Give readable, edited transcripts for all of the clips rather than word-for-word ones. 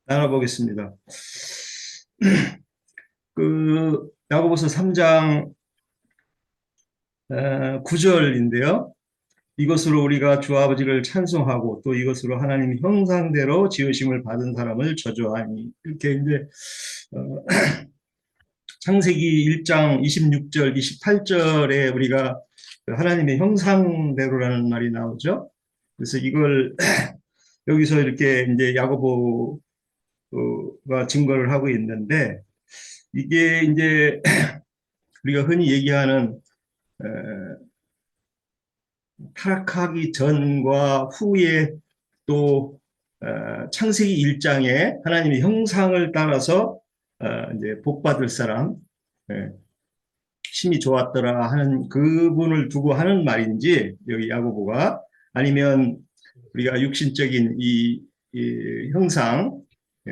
나눠보겠습니다. 야고보서 3장 9절인데요. 이것으로 우리가 주 아버지를 찬송하고 또 이것으로 하나님 형상대로 지으심을 받은 사람을 저주하니, 이렇게 이제 어, 창세기 1장 26절, 28절에 우리가 하나님의 형상대로라는 말이 나오죠. 그래서 이걸 여기서 이렇게 이제 야고보가 증거를 하고 있는데, 이게 이제 우리가 흔히 얘기하는 타락하기 전과 후에 또 창세기 1장에 하나님의 형상을 따라서 이제 복받을 사람, 예, 심히 좋았더라 하는 그분을 두고 하는 말인지, 여기 야고보가, 아니면 우리가 육신적인 이 형상,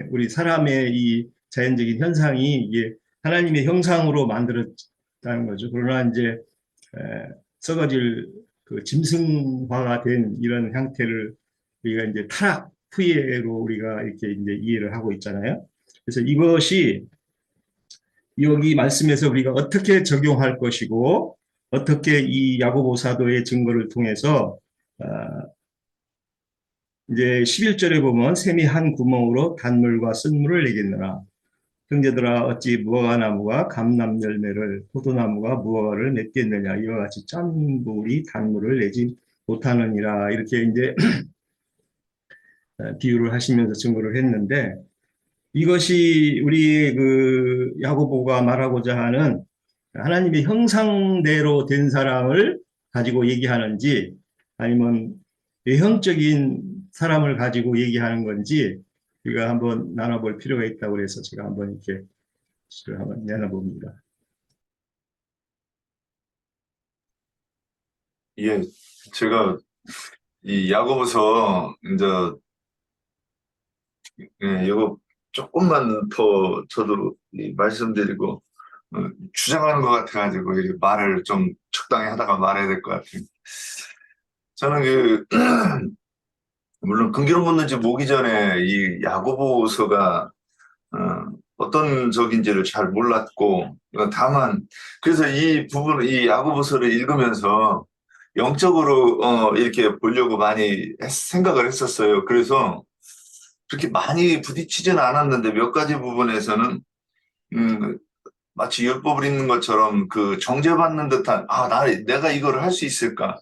우리 사람의 이 자연적인 현상이 이게 하나님의 형상으로 만들었다는 거죠. 그러나 이제 썩어질 그 짐승화가 된 이런 형태를 우리가 이제 타락 후예로 우리가 이렇게 이제 이해를 하고 있잖아요. 그래서 이것이 여기 말씀에서 우리가 어떻게 적용할 것이고, 어떻게 이 야고보 사도의 증거를 통해서 이제 11절에 보면 샘이 한 구멍으로 단물과 쓴물을 내겠느라, 형제들아 어찌 무화과나무가 감람 열매를, 포도나무가 무화과를 맺겠느냐, 이와 같이 짠물이 단물을 내지 못하느니라, 이렇게 이제 비유를 하시면서 증거를 했는데, 이것이 우리 그 야고보가 말하고자 하는 하나님의 형상대로 된 사람을 가지고 얘기하는지, 아니면 외형적인 사람을 가지고 얘기하는 건지, 우리가 한번 나눠볼 필요가 있다고 해서 제가 한번 이렇게 한번 나눠봅니다. 예, 제가 이 야고보서 이제 이거 조금만 더 저도 말씀드리고 주장하는 것 같아가지고 이 말을 좀 적당히 하다가 말해야 될 것 같아요. 저는 물론 근기로 묻는지 모기 전에 이 야고보서가 어떤 적인지를 잘 몰랐고, 다만 그래서 이 부분, 이 야고보서를 읽으면서 영적으로 이렇게 보려고 많이 생각을 했었어요. 그래서 그렇게 많이 부딪히지는 않았는데 몇 가지 부분에서는 마치 율법을 읽는 것처럼 그 정죄받는 듯한, 내가 이거를 할 수 있을까?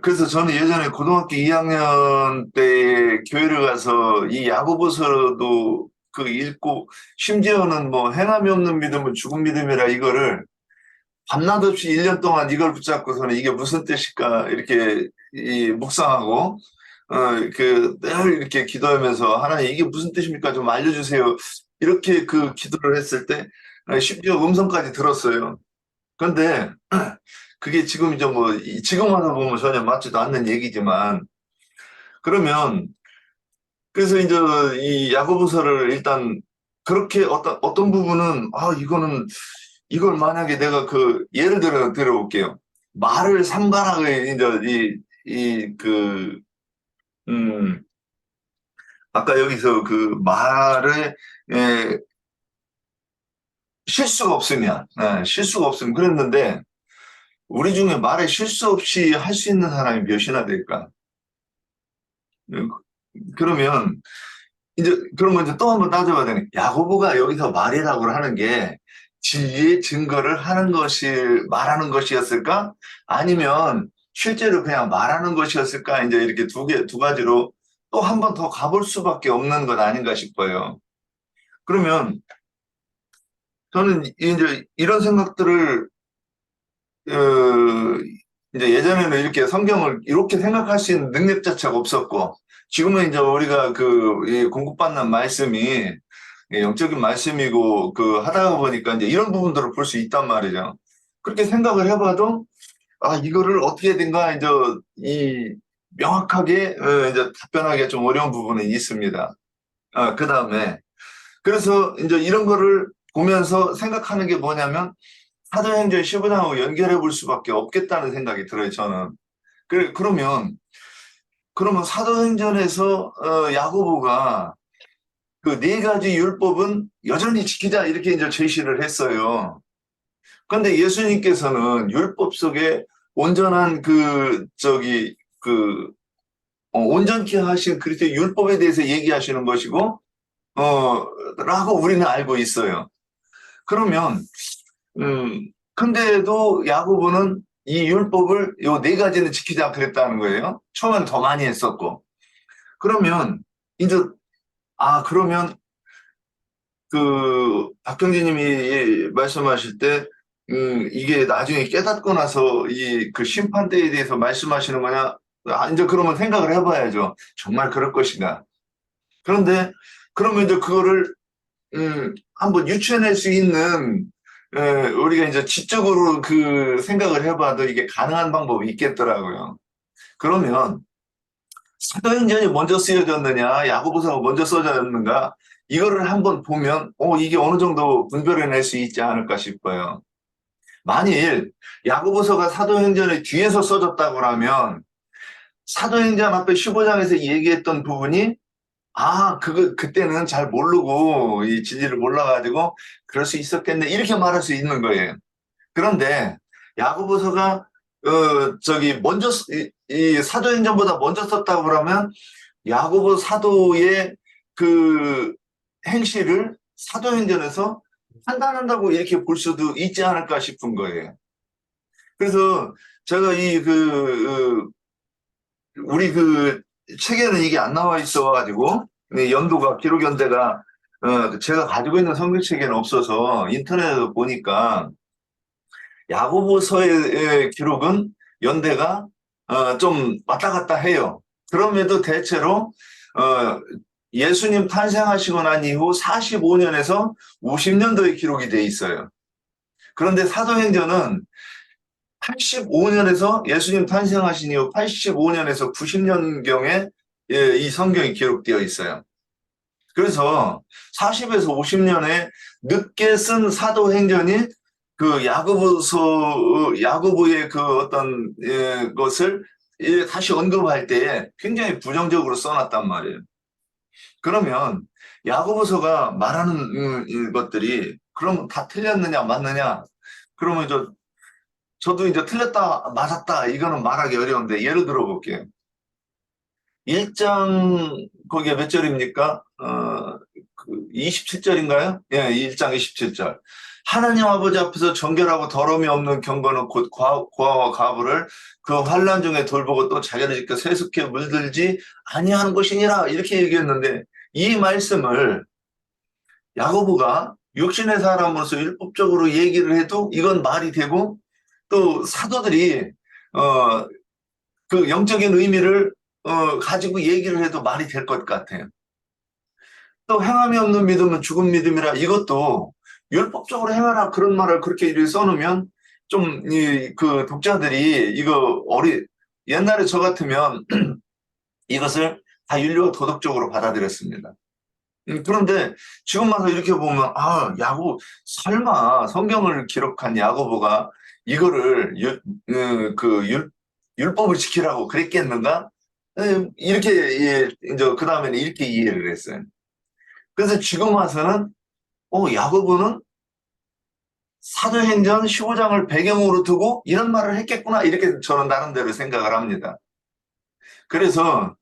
그래서 저는 예전에 고등학교 2학년 때 교회를 가서 이 야고보서도 그 읽고, 심지어는 뭐 행함이 없는 믿음은 죽은 믿음이라, 이거를 밤낮 없이 1년 동안 이걸 붙잡고서는 이게 무슨 뜻일까 이렇게 묵상하고, 늘 이렇게 기도하면서 하나님 이게 무슨 뜻입니까? 좀 알려주세요. 이렇게 그 기도를 했을 때 심지어 음성까지 들었어요. 그런데 그게 지금 이제 뭐 지금 와서 보면 전혀 맞지도 않는 얘기지만, 그러면 그래서 이제 이 야고보서를 일단 그렇게 어떤 부분은 이걸 만약에 내가 예를 들어 드려볼게요. 말을 삼가하게 이제 음 아까 여기서 그 말에 실수가 없으면 그랬는데, 우리 중에 말에 실수 없이 할 수 있는 사람이 몇이나 될까? 그러면 그러면 또 한번 따져봐야 되는, 야고보가 여기서 말이라고 하는 게 진리의 증거를 말하는 것이었을까? 아니면 실제로 그냥 말하는 것이었을까? 이제 이렇게 두 가지로 또 한 번 더 가볼 수밖에 없는 것 아닌가 싶어요. 그러면 저는 이제 이런 생각들을, 이제 예전에는 이렇게 성경을 이렇게 생각할 수 있는 능력 자체가 없었고, 지금은 이제 우리가 이 공급받는 말씀이 영적인 말씀이고, 하다가 보니까 이제 이런 부분들을 볼 수 있단 말이죠. 그렇게 생각을 해봐도, 이거를 어떻게 된가, 이제 명확하게, 이제 답변하기가 좀 어려운 부분이 있습니다. 그 다음에, 그래서 이제 이런 거를 보면서 생각하는 게 뭐냐면, 사도행전 15장하고 연결해 볼 수밖에 없겠다는 생각이 들어요, 저는. 그러면 사도행전에서 야고보가 그 네 가지 율법은 여전히 지키자 이렇게 이제 제시를 했어요. 그런데 예수님께서는 율법 속에 온전한 온전케 하신 그리스도의 율법에 대해서 얘기하시는 것이고, 라고 우리는 알고 있어요. 그러면, 근데도 야고보는 이 율법을 요 네 가지는 지키자 그랬다는 거예요. 처음엔 더 많이 했었고. 그러면, 이제, 그러면 박경진님이 말씀하실 때, 이게 나중에 깨닫고 나서 그 심판대에 대해서 말씀하시는 거냐? 이제 그러면 생각을 해봐야죠. 정말 그럴 것인가? 그런데, 그러면 이제 그거를, 한번 유추해낼 수 있는, 우리가 이제 지적으로 그 생각을 해봐도 이게 가능한 방법이 있겠더라고요. 그러면, 사도행전이 먼저 쓰여졌느냐, 야고보서가 먼저 써졌는가, 이거를 한번 보면, 이게 어느 정도 분별해낼 수 있지 않을까 싶어요. 만일 야고보서가 사도행전의 뒤에서 써졌다고 하면, 사도행전 앞에 15장에서 얘기했던 부분이, 그때는 잘 모르고, 이 진리를 몰라가지고, 그럴 수 있었겠네. 이렇게 말할 수 있는 거예요. 그런데, 야고보서가, 먼저, 이 사도행전보다 먼저 썼다고 그러면, 야고보 사도의 그 행실을 사도행전에서 판단한다고 이렇게 볼 수도 있지 않을까 싶은 거예요. 그래서 제가 우리 책에는 이게 안 나와 있어가지고, 연도가, 기록연대가, 제가 가지고 있는 성경책에는 없어서 인터넷에서 보니까 야고보서의 기록은 연대가, 좀 왔다 갔다 해요. 그럼에도 대체로, 예수님 탄생하시고 난 이후 45년에서 50년도의 기록이 돼 있어요. 그런데 사도행전은 85년에서 예수님 탄생하신 이후 85년에서 90년경에 이 성경이 기록되어 있어요. 그래서 40에서 50년에 늦게 쓴 사도행전이 야고보의 어떤 것을 다시 언급할 때에 굉장히 부정적으로 써놨단 말이에요. 그러면 야고보서가 말하는 것들이 그럼 다 틀렸느냐 맞느냐? 그러면 저도 이제 틀렸다 맞았다 이거는 말하기 어려운데 예를 들어 볼게요. 1장 거기에 몇 절입니까? 27절인가요? 예, 1장 27절. 하나님 아버지 앞에서 정결하고 더러움이 없는 경건은 곧 고아와 과부를 그 환난 중에 돌보고 또 자기를 지켜 세습게 물들지 아니하는 것이니라 이렇게 얘기했는데 이 말씀을 야고보가 육신의 사람으로서 율법적으로 얘기를 해도 이건 말이 되고 또 사도들이 그 영적인 의미를 가지고 얘기를 해도 말이 될 것 같아요. 또 행함이 없는 믿음은 죽은 믿음이라 이것도 율법적으로 행하라 그런 말을 그렇게 써놓으면 좀 독자들이 옛날에 저 같으면 이것을 다 윤리와 도덕적으로 받아들였습니다. 그런데 지금 와서 이렇게 보면 설마 성경을 기록한 야고보가 이거를 율법을 지키라고 그랬겠는가? 이렇게 이제 그 다음에는 이렇게 이해를 했어요. 그래서 지금 와서는 야고보는 사도행전 15장을 배경으로 두고 이런 말을 했겠구나 이렇게 저는 나름대로 생각을 합니다. 그래서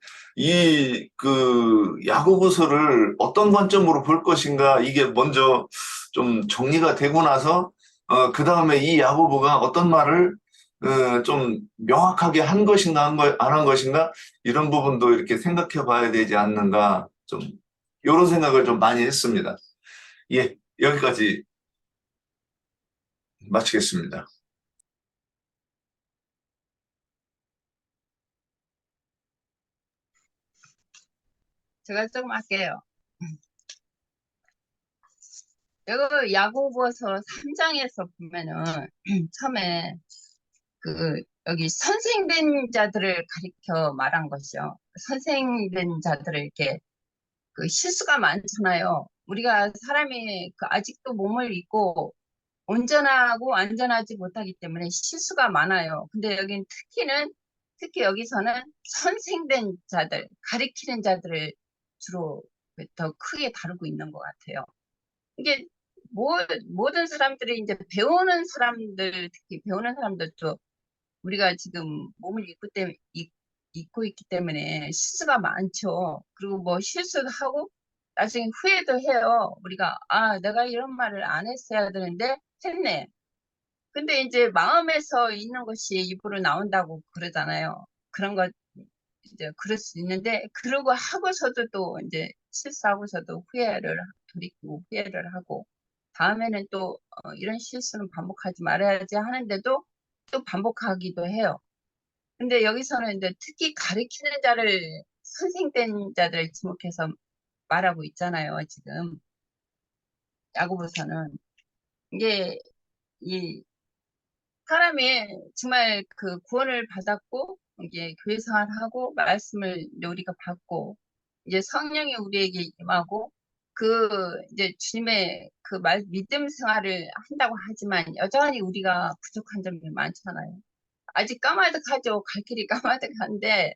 야고보서를 어떤 관점으로 볼 것인가 이게 먼저 좀 정리가 되고 나서 그 다음에 이 야고보가 어떤 말을 좀 명확하게 한 것인가 안 한 것인가 이런 부분도 이렇게 생각해 봐야 되지 않는가 좀 이런 생각을 좀 많이 했습니다. 예, 여기까지 마치겠습니다. 제가 조금 할게요. 여기 야고보서 3장에서 보면은 처음에 여기 선생된 자들을 가리켜 말한 것이요. 선생된 자들을 이렇게 실수가 많잖아요. 우리가 사람이 아직도 몸을 입고 온전하고 안전하지 못하기 때문에 실수가 많아요. 근데 여긴 특히 여기서는 선생된 자들, 가리키는 자들을 주로 더 크게 다루고 있는 것 같아요. 이게 모든 사람들이 이제 배우는 사람들, 특히 배우는 사람들도 우리가 지금 몸을 입고 있기 때문에 실수가 많죠. 그리고 뭐 실수도 하고 나중에 후회도 해요. 우리가 아, 내가 이런 말을 안 했어야 되는데 했네. 근데 이제 마음에서 있는 것이 입으로 나온다고 그러잖아요. 그런 것 이제 그럴 수 있는데 그러고 하고서도 또 이제 실수하고서도 돌이키고 후회를 하고 다음에는 또 이런 실수는 반복하지 말아야지 하는데도 또 반복하기도 해요. 근데 여기서는 이제 특히 가르치는 자를 선생된 자들을 지목해서 말하고 있잖아요, 지금. 야고보서는. 이게 이 사람이 정말 그 구원을 받았고 이게 교회 생활하고 말씀을 이제 우리가 받고 이제 성령이 우리에게 임하고 그 이제 주님의 그 믿음 생활을 한다고 하지만 여전히 우리가 부족한 점이 많잖아요. 아직 까마득하죠. 갈 길이 까마득한데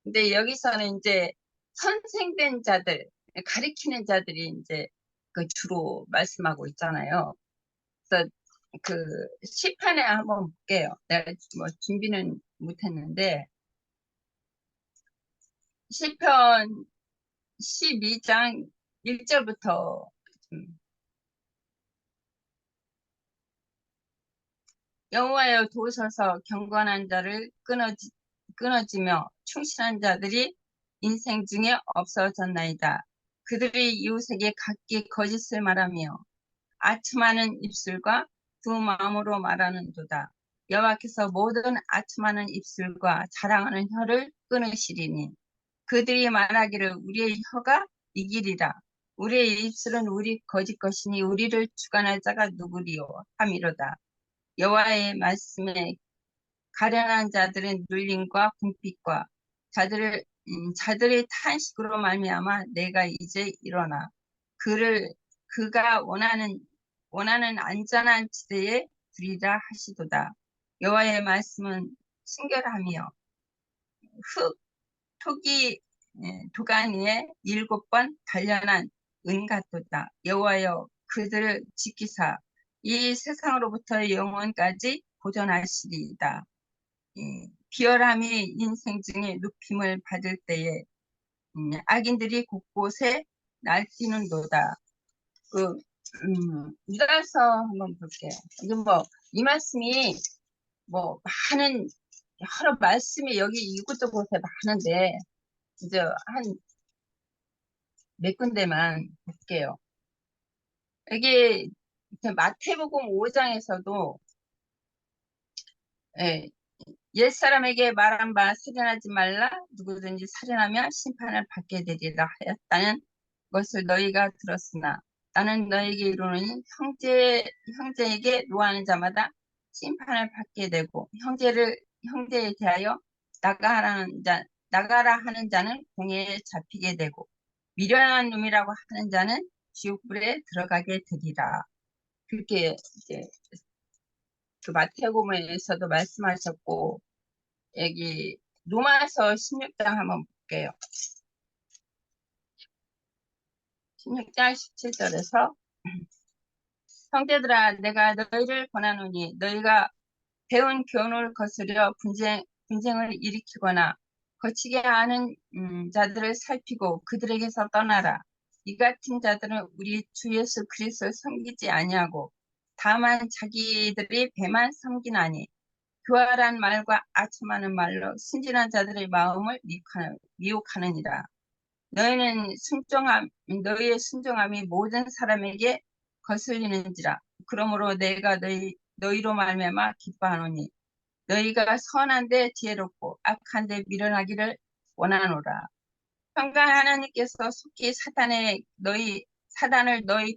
근데 여기서는 이제 선생된 자들, 가리키는 자들이 이제 그 주로 말씀하고 있잖아요. 그래서 그 시편에 한번 볼게요. 내가 뭐 준비는 못했는데 시편 12장 1절부터 여호와여 도우소서 경건한 자를 끊어지며 충실한 자들이 인생 중에 없어졌나이다. 그들이 이웃에게 각기 거짓을 말하며 아첨하는 입술과 두 마음으로 말하는도다. 여호와께서 모든 아첨하는 입술과 자랑하는 혀를 끊으시리니 그들이 말하기를 우리의 혀가 이기리라. 우리의 입술은 우리 거짓 것이니 우리를 주관할 자가 누구리요 하미로다. 여호와의 말씀에 가련한 자들의 눌림과 궁핍과 자들의 탄식으로 말미암아 내가 이제 일어나 그가 원하는 안전한 지대에 두리라 하시도다. 여호와의 말씀은 순결하며 흙 토기 도가니에 7번 단련한 은 같도다. 여호와여 그들을 지키사 이 세상으로부터 영원까지 보존하시리이다. 비열함이 인생 중에 눕힘을 받을 때에 악인들이 곳곳에 날뛰는도다. 이달서 한번 볼게요. 이게 뭐, 이 말씀이 뭐, 여러 말씀이 여기 이곳저곳에 많은데, 이제 한 몇 군데만 볼게요. 여기 마태복음 5장에서도, 예, 옛사람에게 말한 바 살인하지 말라 누구든지 살인하면 심판을 받게 되리라 하였다는 것을 너희가 들었으나 나는 너희에게 이르노니 형제에게 노하는 자마다 심판을 받게 되고 형제에 대하여 나가라 하는 자는 공회에 잡히게 되고 미련한 놈이라고 하는 자는 지옥불에 들어가게 되리라. 그렇게 이제 그 마태복음에서도 말씀하셨고 여기 로마서 16장 한번 볼게요. 16장 17절에서 형제들아 내가 너희를 권하노니 너희가 배운 교훈을 거스려 분쟁을 일으키거나 거치게 하는 자들을 살피고 그들에게서 떠나라. 이 같은 자들은 우리 주 예수 그리스도를 섬기지 아니하고 다만 자기들이 배만 섬기나니 교활한 말과 아첨하는 말로 순진한 자들의 마음을 미혹하느니라. 너희의 순종함이 모든 사람에게 거슬리는지라. 그러므로 내가 너희로 말미암아 기뻐하노니 너희가 선한데 지혜롭고 악한데 미련하기를 원하노라. 평강 하나님께서 속히 사단을 너희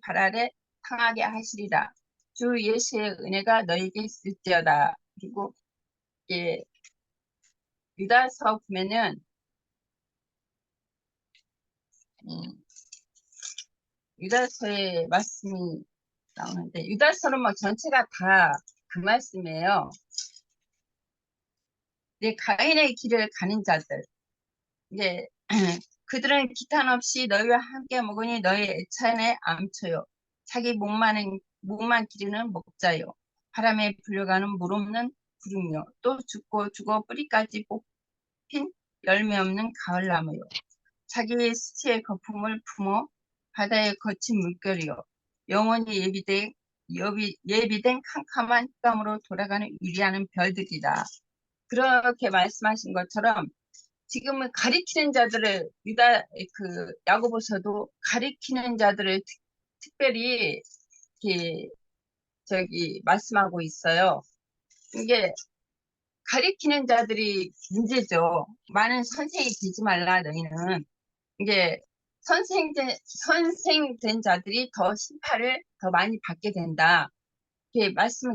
발 아래 당하게 하시리라. 주 예수의 은혜가 너희에게 있을지어다. 그리고 예, 유다서 보면은 유다서의 말씀이 나오는데 유다서는 뭐 전체가 다 그 말씀이에요. 가인의 길을 가는 자들 이제 그들은 기탄 없이 너희와 함께 먹으니 너희 애찬에 암쳐요. 자기 목만 기르는 목자요. 바람에 불려가는 물 없는 구름이요. 또 죽고 죽어 뿌리까지 뽑힌 열매 없는 가을나무요. 자기 수치의 거품을 품어 바다의 거친 물결이요. 영원히 예비된 캄캄한 흑암으로 돌아가는 유리하는 별들이다. 그렇게 말씀하신 것처럼 지금은 가리키는 자들을 야고보서도 가리키는 자들을 특별히 이렇게 말씀하고 있어요. 이게 가리키는 자들이 문제죠. 많은 선생이 되지 말라 너희는. 이게 선생된 자들이 더 심판을 더 많이 받게 된다. 이렇게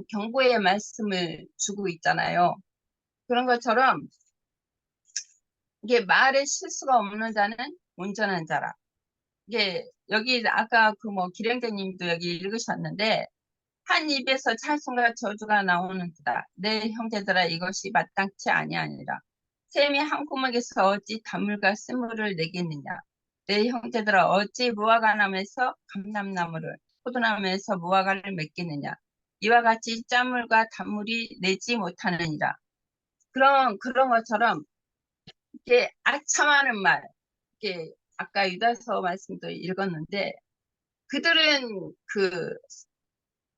경고의 말씀을 주고 있잖아요. 그런 것처럼 이게 말에 실수가 없는 자는 온전한 자라. 이게 여기 아까 기령대님도 여기 읽으셨는데 한 입에서 찬송과 저주가 나오는도다. 내 형제들아 이것이 마땅치 아니하니라. 샘이 한 구멍에서 어찌 단물과 쓴물을 내겠느냐. 내 형제들아 어찌 무화과나무에서 감람나무를 포도나무에서 무화과를 맺겠느냐. 이와 같이 짠물과 단물이 내지 못하느니라. 그런 것처럼 이게 아첨하는 말, 이게 아까 유다서 말씀도 읽었는데 그들은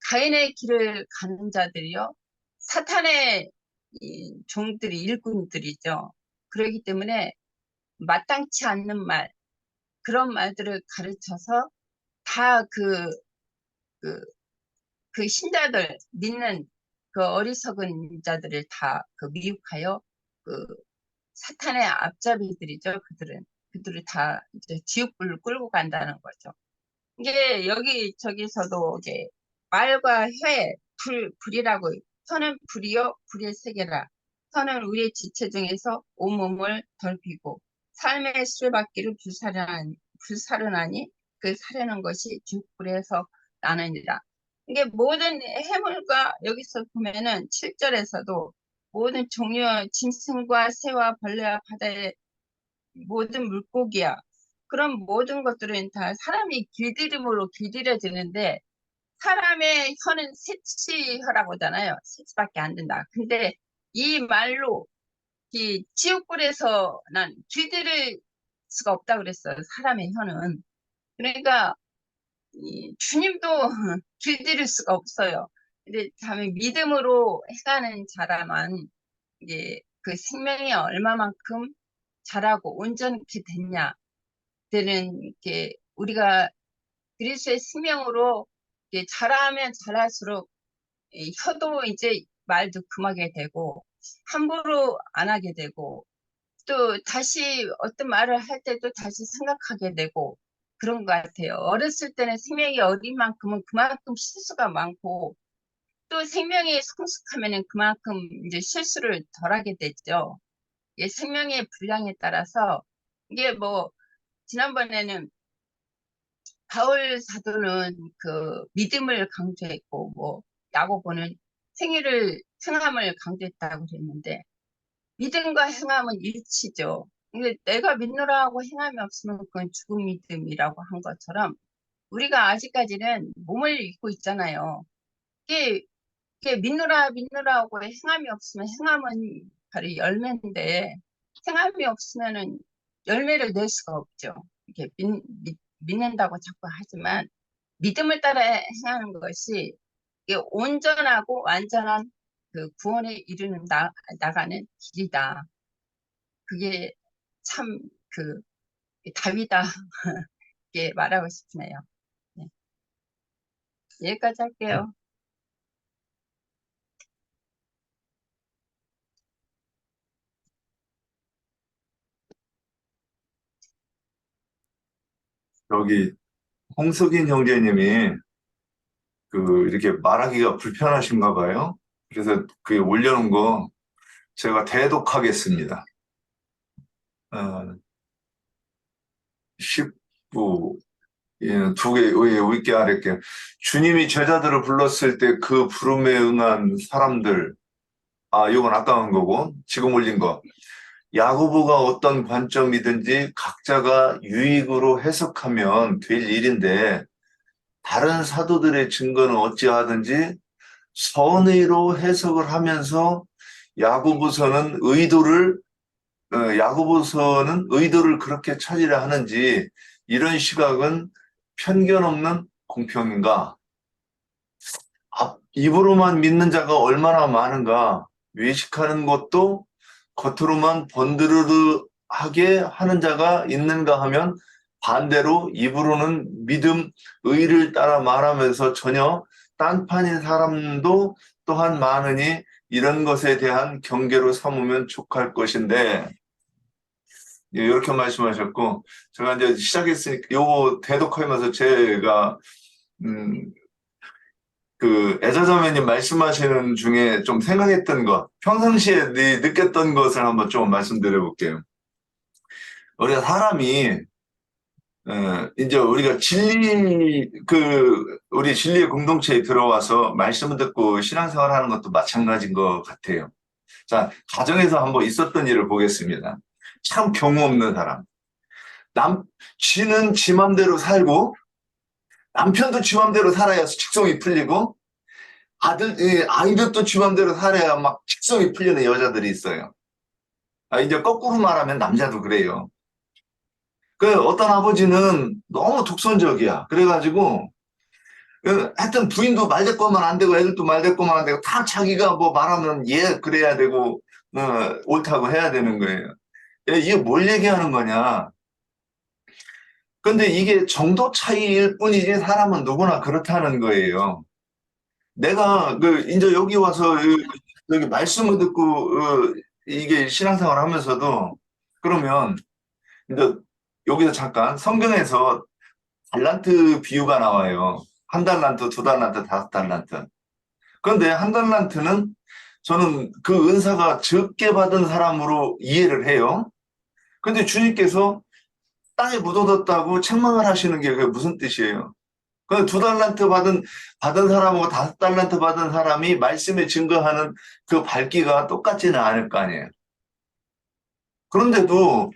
가인의 길을 가는 자들이요. 사탄의 종들이 일꾼들이죠. 그렇기 때문에 마땅치 않는 말, 그런 말들을 가르쳐서 다 신자들 믿는 어리석은 자들을 다 미혹하여 사탄의 앞잡이들이죠. 그들을 다 이제 지옥불을 끌고 간다는 거죠. 이게 저기서도 이제 말과 회, 불이라고 선은 불이요 불의 세계라. 선은 우리의 지체 중에서 온몸을 덜피고 삶의 수레바퀴를 불사르나니 그 사려는 것이 지옥불에서 나느니라. 이게 모든 해물과 여기서 보면은 7절에서도 모든 종류의 짐승과 새와 벌레와 바다의 모든 물고기야. 그런 모든 것들은 다 사람이 길들임으로 길들여지는데 사람의 혀는 세치혀라고 하잖아요. 세치밖에 안 된다. 근데 이 말로 이 지옥불에서 난 길들일 수가 없다 그랬어요. 사람의 혀는. 그러니까 주님도 길들일 수가 없어요. 근데 다음에 믿음으로 해가는 자라만 이게 그 생명이 얼마만큼 자라고 온전히 됐냐. 때는 이렇게 우리가 그리스도의 생명으로 이렇게 자라면 자랄수록 이 혀도 이제 말도 금하게 되고 함부로 안 하게 되고 또 다시 어떤 말을 할 때도 다시 생각하게 되고 그런 것 같아요. 어렸을 때는 생명이 어린 만큼은 그만큼 실수가 많고 또 생명이 성숙하면은 그만큼 이제 실수를 덜 하게 되죠. 이게 생명의 분량에 따라서 이게 지난번에는 바울 사도는 믿음을 강조했고 야고보는 행함을 강조했다고 그랬는데 믿음과 행함은 일치죠. 근데 내가 믿노라 하고 행함이 없으면 그건 죽은 믿음이라고 한 것처럼 우리가 아직까지는 몸을 입고 있잖아요. 이게 믿노라 하고 행함이 없으면 행함은 바로 열매인데 행함이 없으면은 열매를 낼 수가 없죠. 이렇게 믿는다고 자꾸 하지만 믿음을 따라 행하는 것이 이게 온전하고 완전한 구원에 이르는 나가는 길이다. 그게 참 답이다. 이렇게 말하고 싶네요. 네. 여기까지 할게요. 여기 홍석인 형제님이 이렇게 말하기가 불편하신가 봐요. 그래서 올려놓은 거 제가 대독하겠습니다. 19, 예, 두 개, 읽게 하랄게요. 주님이 제자들을 불렀을 때 그 부름에 응한 사람들, 이건 아까 한 거고, 지금 올린 거. 야고보가 어떤 관점이든지 각자가 유익으로 해석하면 될 일인데 다른 사도들의 증거는 어찌하든지 선의로 해석을 하면서 야고보서는 의도를 그렇게 찾으려 하는지 이런 시각은 편견 없는 공평인가? 입으로만 믿는 자가 얼마나 많은가? 외식하는 것도 겉으로만 번드르르하게 하는 자가 있는가 하면 반대로 입으로는 믿음, 의를 따라 말하면서 전혀 딴판인 사람도 또한 많으니 이런 것에 대한 경계로 삼으면 족할 것인데 예, 이렇게 말씀하셨고 제가 이제 시작했으니까 요거 대독하면서 제가 그 애자자매님 말씀하시는 중에 좀 생각했던 것, 평상시에 느꼈던 것을 한번 좀 말씀드려 볼게요. 우리가 사람이 이제 우리가 우리 진리의 공동체에 들어와서 말씀을 듣고 신앙생활 하는 것도 마찬가지인 것 같아요. 자, 가정에서 한번 있었던 일을 보겠습니다. 참 경우 없는 사람. 쥐는 지 맘대로 살고, 남편도 지 맘대로 살아야 직성이 풀리고, 아이들도 지 맘대로 살아야 막 직성이 풀리는 여자들이 있어요. 이제 거꾸로 말하면 남자도 그래요. 어떤 아버지는 너무 독선적이야. 그래가지고, 하여튼 부인도 말대꾸만 안 되고 애들도 말대꾸만 안 되고 다 자기가 뭐 말하면 그래야 되고 옳다고 해야 되는 거예요. 이게 뭘 얘기하는 거냐. 근데 이게 정도 차이일 뿐이지 사람은 누구나 그렇다는 거예요. 내가 이제 여기 와서 여기 말씀을 듣고 이게 신앙생활 하면서도 그러면 이제 여기서 잠깐 성경에서 달란트 비유가 나와요. 한 달란트, 두 달란트, 다섯 달란트. 그런데 한 달란트는 저는 그 은사가 적게 받은 사람으로 이해를 해요. 근데 주님께서 땅에 묻어뒀다고 책망을 하시는 게 그게 무슨 뜻이에요? 그 두 달란트 받은 사람하고 다섯 달란트 받은 사람이 말씀에 증거하는 그 밝기가 똑같지는 않을 거 아니에요. 그런데도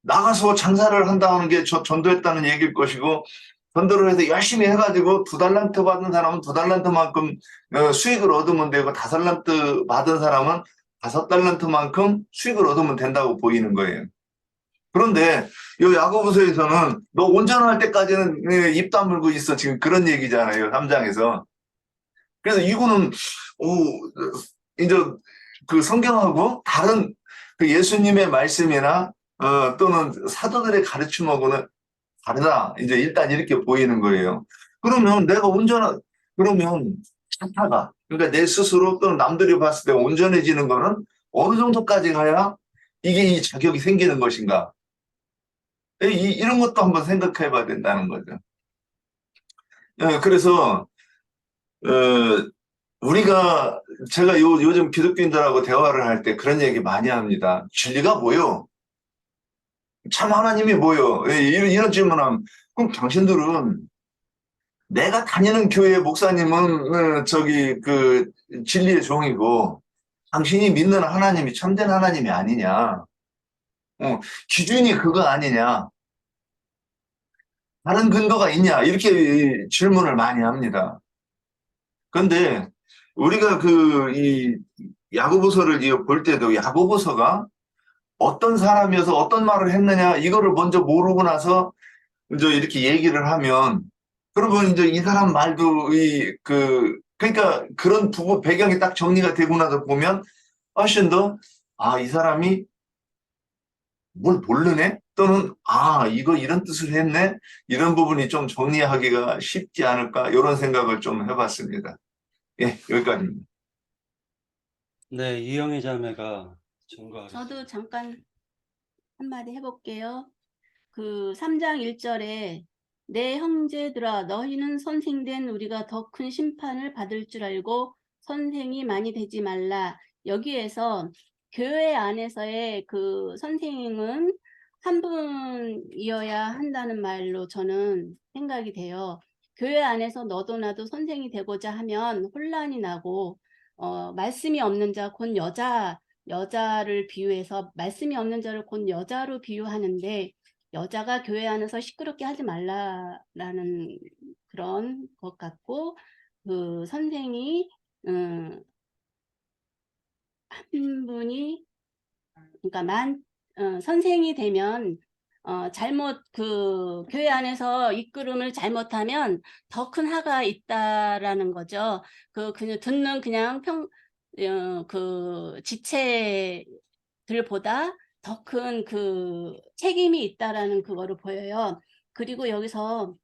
나가서 장사를 한다는 게 전도했다는 얘기일 것이고, 전도를 해서 열심히 해가지고 두 달란트 받은 사람은 두 달란트만큼 수익을 얻으면 되고, 다섯 달란트 받은 사람은 다섯 달란트만큼 수익을 얻으면 된다고 보이는 거예요. 그런데 이 야고보서에서는 너 온전할 때까지는 입 다물고 있어. 지금 그런 얘기잖아요. 3장에서. 그래서 이거는 이제 그 성경하고 다른 그 예수님의 말씀이나 또는 사도들의 가르침하고는 다르다. 이제 일단 이렇게 보이는 거예요. 그러면 그러면 자타가, 그러니까 내 스스로 또는 남들이 봤을 때 온전해지는 거는 어느 정도까지 가야 이게 이 자격이 생기는 것인가? 이런 것도 한번 생각해 봐야 된다는 거죠. 그래서, 제가 요즘 기독교인들하고 대화를 할 때 그런 얘기 많이 합니다. 진리가 뭐요? 참 하나님이 뭐요? 이런 질문하면, 그럼 당신들은 내가 다니는 교회 목사님은 진리의 종이고, 당신이 믿는 하나님이 참된 하나님이 아니냐? 기준이 그거 아니냐? 다른 근거가 있냐? 이렇게 질문을 많이 합니다. 그런데 우리가 이 야고보서를 볼 때도 야고보서가 어떤 사람이어서 어떤 말을 했느냐 이거를 먼저 모르고 나서 이제 이렇게 얘기를 하면 그러면 이제 이 사람 말도 그러니까 그런 부분 배경이 딱 정리가 되고 나서 보면 훨씬 더 이 사람이 뭘 모르네? 또는 이거 이런 뜻을 했네? 이런 부분이 좀 정리하기가 쉽지 않을까? 이런 생각을 좀 해봤습니다. 예, 여기까지입니다. 네, 이영애 자매가 증거하겠습니다. 저도 잠깐 한마디 해볼게요. 그 3장 1절에 내 형제들아 너희는 선생된 우리가 더 큰 심판을 받을 줄 알고 선생이 많이 되지 말라. 여기에서 교회 안에서의 그 선생은 한 분이어야 한다는 말로 저는 생각이 돼요. 교회 안에서 너도 나도 선생이 되고자 하면 혼란이 나고 말씀이 없는 자 곧 여자 여자를 비유해서 말씀이 없는 자를 곧 여자로 비유하는데 여자가 교회 안에서 시끄럽게 하지 말라라는 그런 것 같고 그 선생이 한 분이 그러니까 선생이 되면 잘못 그 교회 안에서 이끌음을 잘못하면 더 큰 하가 있다라는 거죠. 그냥 듣는 그냥 그 지체들보다 더 큰 그 책임이 있다라는 그거를 보여요. 그리고 여기서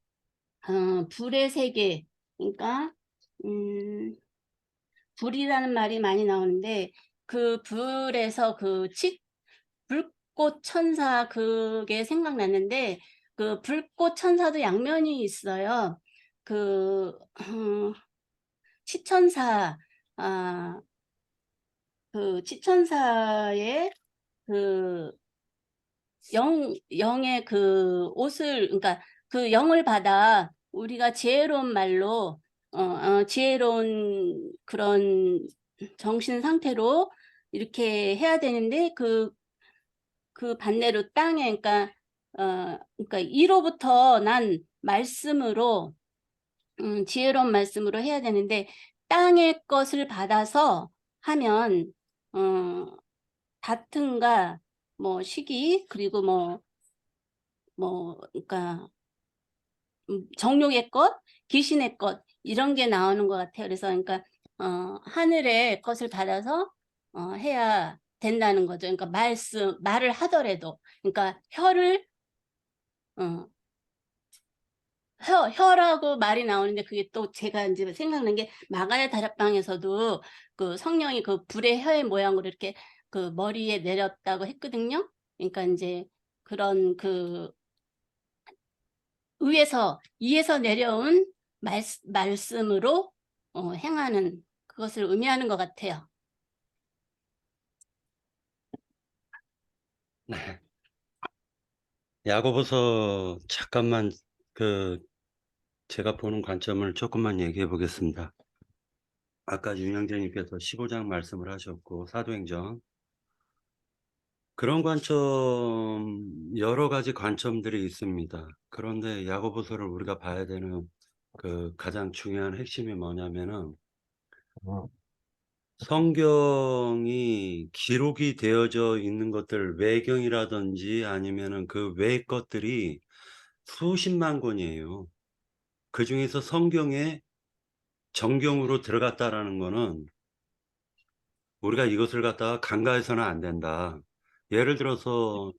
불의 세계 그러니까 불이라는 말이 많이 나오는데 그 불에서 불꽃 천사 그게 생각났는데 그 불꽃 천사도 양면이 있어요. 그 치천사 그 치천사의 그 영의 그 옷을 그러니까 그 영을 받아 우리가 지혜로운 말로 지혜로운 그런 정신 상태로 이렇게 해야 되는데 그 반대로 땅에 그러니까 이로부터 난 말씀으로 지혜로운 말씀으로 해야 되는데 땅의 것을 받아서 하면 다툼과 뭐 시기 그리고 그러니까 정욕의 것, 귀신의 것 이런 게 나오는 것 같아요. 그래서 그러니까 하늘의 것을 받아서 해야 된다는 거죠. 그러니까 말을 하더라도 그러니까 혀라고 말이 나오는데 그게 또 제가 이제 생각난 게 마가의 다락방에서도 그 성령이 그 불의 혀의 모양으로 이렇게 그 머리에 내렸다고 했거든요. 그러니까 이제 그런 그 이에서 내려온 말씀으로 행하는 그것을 의미하는 것 같아요. 네. 야고보서 잠깐만 제가 보는 관점을 조금만 얘기해 보겠습니다. 아까 윤영재님께서 15장 말씀을 하셨고 사도행전 그런 관점 여러 가지 관점들이 있습니다. 그런데 야고보서를 우리가 봐야 되는 그 가장 중요한 핵심이 뭐냐면은 성경이 기록이 되어져 있는 것들 외경이라든지 아니면은 그 외 것들이 수십만 권이에요. 그 중에서 성경에 정경으로 들어갔다라는 거는 우리가 이것을 갖다가 간과해서는 안 된다. 예를 들어서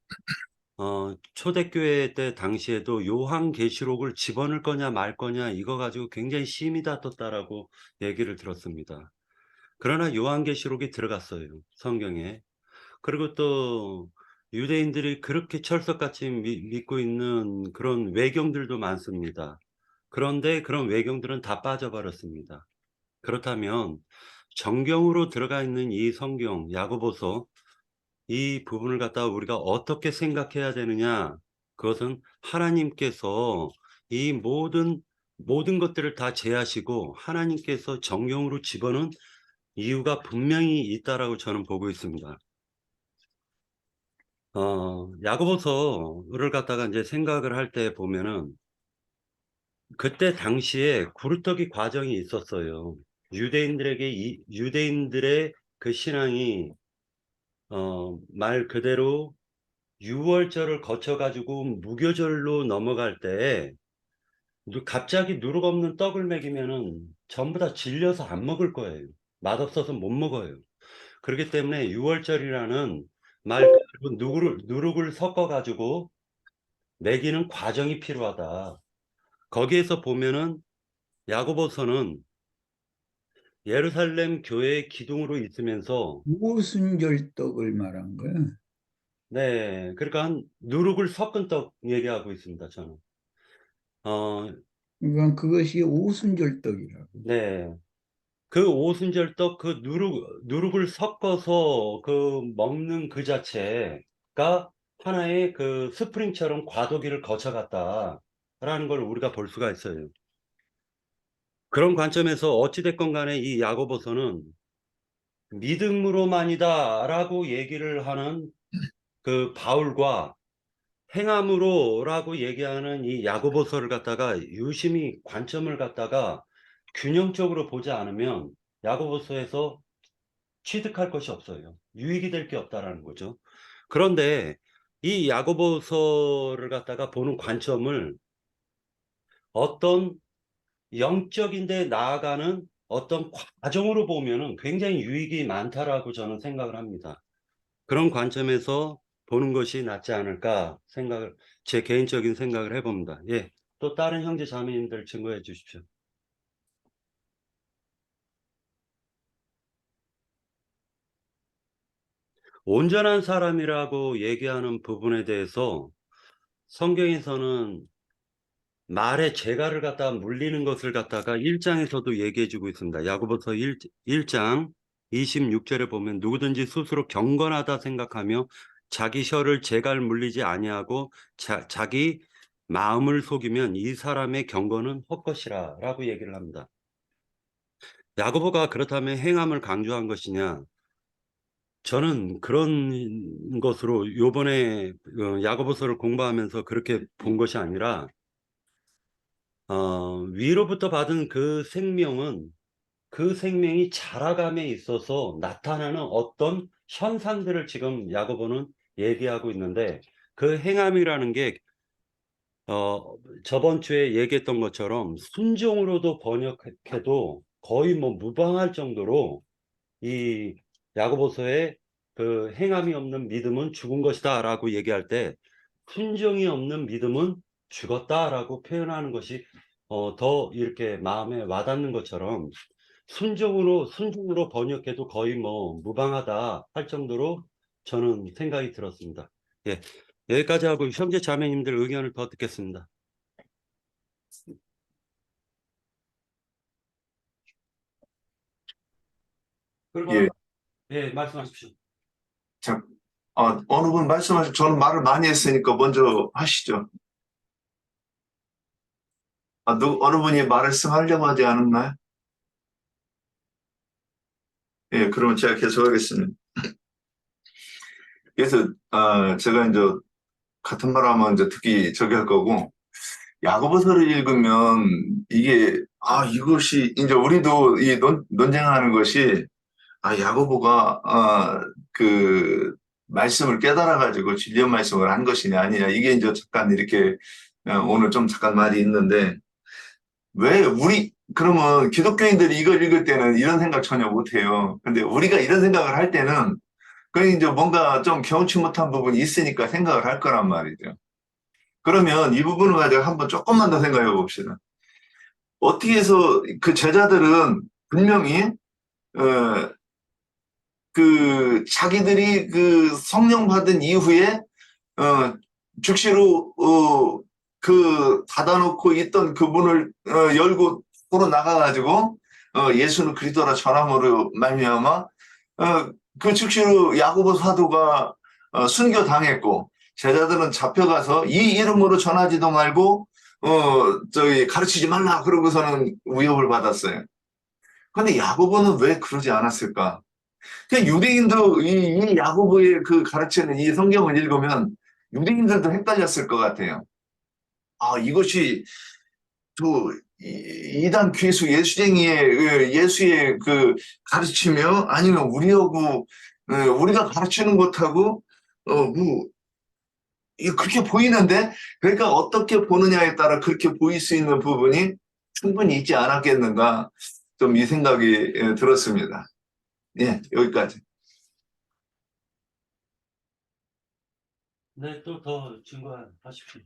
초대교회 때 당시에도 요한계시록을 집어넣을 거냐 말 거냐 이거 가지고 굉장히 심히 다퉜다라고 얘기를 들었습니다. 그러나 요한계시록이 들어갔어요. 성경에. 그리고 또 유대인들이 그렇게 철석같이 믿고 있는 그런 외경들도 많습니다. 그런데 그런 외경들은 다 빠져버렸습니다. 그렇다면 정경으로 들어가 있는 이 성경 야고보서 이 부분을 갖다가 우리가 어떻게 생각해야 되느냐? 그것은 하나님께서 이 모든 것들을 다 제하시고 하나님께서 정경으로 집어넣은 이유가 분명히 있다라고 저는 보고 있습니다. 야고보서를 갖다가 이제 생각을 할 때 보면은 그때 당시에 구루터기 과정이 있었어요. 유대인들의 그 신앙이 말 그대로 유월절을 거쳐가지고 무교절로 넘어갈 때 갑자기 누룩 없는 떡을 먹이면은 전부 다 질려서 안 먹을 거예요. 맛없어서 못 먹어요. 그렇기 때문에 유월절이라는 말 그대로 누룩을 섞어가지고 먹이는 과정이 필요하다. 거기에서 보면은 야고보서는 예루살렘 교회의 기둥으로 있으면서 오순절떡을 말한 거야. 네, 그러니까 누룩을 섞은 떡 얘기하고 있습니다. 저는 그러니까 그것이 오순절떡이라고. 네, 그 오순절떡 그 누룩을 섞어서 그 먹는 그 자체가 하나의 그 스프링처럼 과도기를 거쳐갔다라는 걸 우리가 볼 수가 있어요. 그런 관점에서 어찌됐건 간에 이 야고보서는 믿음으로만이다라고 얘기를 하는 그 바울과 행함으로라고 얘기하는 이 야고보서를 갖다가 유심히 관점을 갖다가 균형적으로 보지 않으면 야고보서에서 취득할 것이 없어요. 유익이 될 게 없다라는 거죠. 그런데 이 야고보서를 갖다가 보는 관점을 어떤 영적인 데 나아가는 어떤 과정으로 보면은 굉장히 유익이 많다라고 저는 생각을 합니다. 그런 관점에서 보는 것이 낫지 않을까 생각을, 제 개인적인 생각을 해봅니다. 예. 또 다른 형제 자매님들 증거해 주십시오. 온전한 사람이라고 얘기하는 부분에 대해서 성경에서는 말에 재갈을 갖다가 물리는 것을 갖다가 1장에서도 얘기해 주고 있습니다. 야고보서 1장 26절에 보면 누구든지 스스로 경건하다 생각하며 자기 혀를 재갈 물리지 아니하고 자기 마음을 속이면 이 사람의 경건은 헛것이라 라고 얘기를 합니다. 야고보가 그렇다면 행함을 강조한 것이냐? 저는 그런 것으로 요번에 야고보서를 공부하면서 그렇게 본 것이 아니라 위로부터 받은 그 생명은 그 생명이 자라감에 있어서 나타나는 어떤 현상들을 지금 야고보는 얘기하고 있는데 그 행함이라는 게 저번 주에 얘기했던 것처럼 순종으로도 번역해도 거의 뭐 무방할 정도로 이 야고보서의 그 행함이 없는 믿음은 죽은 것이다 라고 얘기할 때 순종이 없는 믿음은 죽었다라고 표현하는 것이 더 이렇게 마음에 와닿는 것처럼 순종으로 번역해도 거의 뭐 무방하다 할 정도로 저는 생각이 들었습니다. 예, 여기까지 하고 형제 자매님들 의견을 더 듣겠습니다. 그리고 예. 예, 말씀하십시오. 자, 어느 분 말씀하신, 저는 말을 많이 했으니까 먼저 하시죠. 어느 분이 말씀하려고 하지 않았나요? 예, 그러면 제가 계속하겠습니다. 그래서, 제가 이제 같은 말 하면 이제 듣기 저기 할 거고, 야고보서를 읽으면 이게, 이것이, 이제 우리도 이 논쟁하는 것이, 야고보가, 그, 말씀을 깨달아가지고 진리의 말씀을 한 것이냐, 아니냐. 이게 이제 잠깐 이렇게, 오늘 좀 잠깐 말이 있는데, 그러면 기독교인들이 이걸 읽을 때는 이런 생각 전혀 못 해요. 근데 우리가 이런 생각을 할 때는, 그 이제 뭔가 좀 경치 못한 부분이 있으니까 생각을 할 거란 말이죠. 그러면 이 부분을 가지고 한번 조금만 더 생각해 봅시다. 어떻게 해서 그 제자들은 분명히, 자기들이 그 성령 받은 이후에, 즉시로, 닫아놓고 있던 그 문을, 열고 밖으로 나가가지고, 예수는 그리스도라 전함으로 말미암아, 그 즉시로 야고보 사도가, 순교당했고, 제자들은 잡혀가서 이 이름으로 전하지도 말고, 가르치지 말라. 그러고서는 위협을 받았어요. 근데 야고보는 왜 그러지 않았을까? 그 유대인도 이 야고보의 그 가르치는 이 성경을 읽으면 유대인들도 헷갈렸을 것 같아요. 이것이 이단 괴수 예수쟁이의 예수의 그 가르치며 아니면 우리하고 우리가 가르치는 것하고 뭐 그렇게 보이는데 그러니까 어떻게 보느냐에 따라 그렇게 보일 수 있는 부분이 충분히 있지 않았겠는가 좀 이 생각이 들었습니다. 예, 여기까지. 네, 또 더 증거하십시오.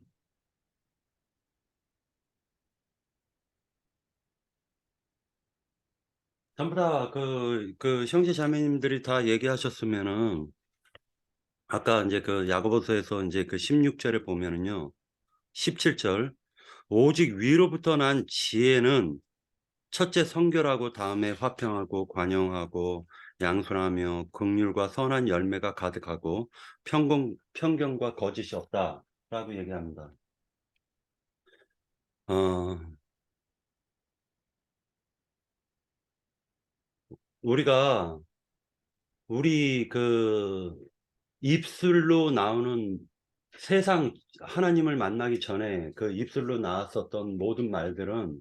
전부 다 그 형제 자매님들이 다 얘기하셨으면은 아까 이제 그 야고보서에서 이제 그 16절에 보면은요. 17절 오직 위로부터 난 지혜는 첫째 성결하고 다음에 화평하고 관용하고 양손하며 긍휼과 선한 열매가 가득하고 편견과 거짓이 없다라고 얘기합니다. 우리가 우리 그 입술로 나오는 세상 하나님을 만나기 전에 그 입술로 나왔었던 모든 말들은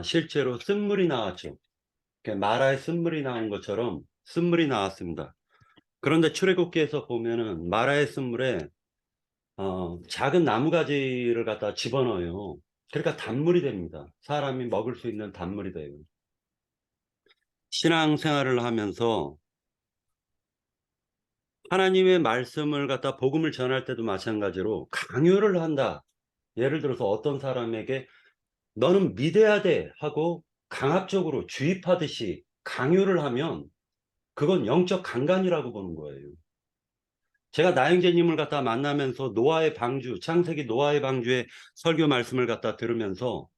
실제로 쓴물이 나왔죠. 마라에 쓴물이 나온 것처럼 쓴물이 나왔습니다. 그런데 출애굽기에서 보면은 마라의 쓴물에 작은 나무가지를 갖다 집어넣어요. 그러니까 단물이 됩니다. 사람이 먹을 수 있는 단물이 돼요. 신앙생활을 하면서 하나님의 말씀을 갖다 복음을 전할 때도 마찬가지로 강요를 한다. 예를 들어서 어떤 사람에게 너는 믿어야 돼 하고 강압적으로 주입하듯이 강요를 하면 그건 영적 강간이라고 보는 거예요. 제가 나영재님을 갖다 만나면서 노아의 방주, 창세기 노아의 방주의 설교 말씀을 갖다 들으면서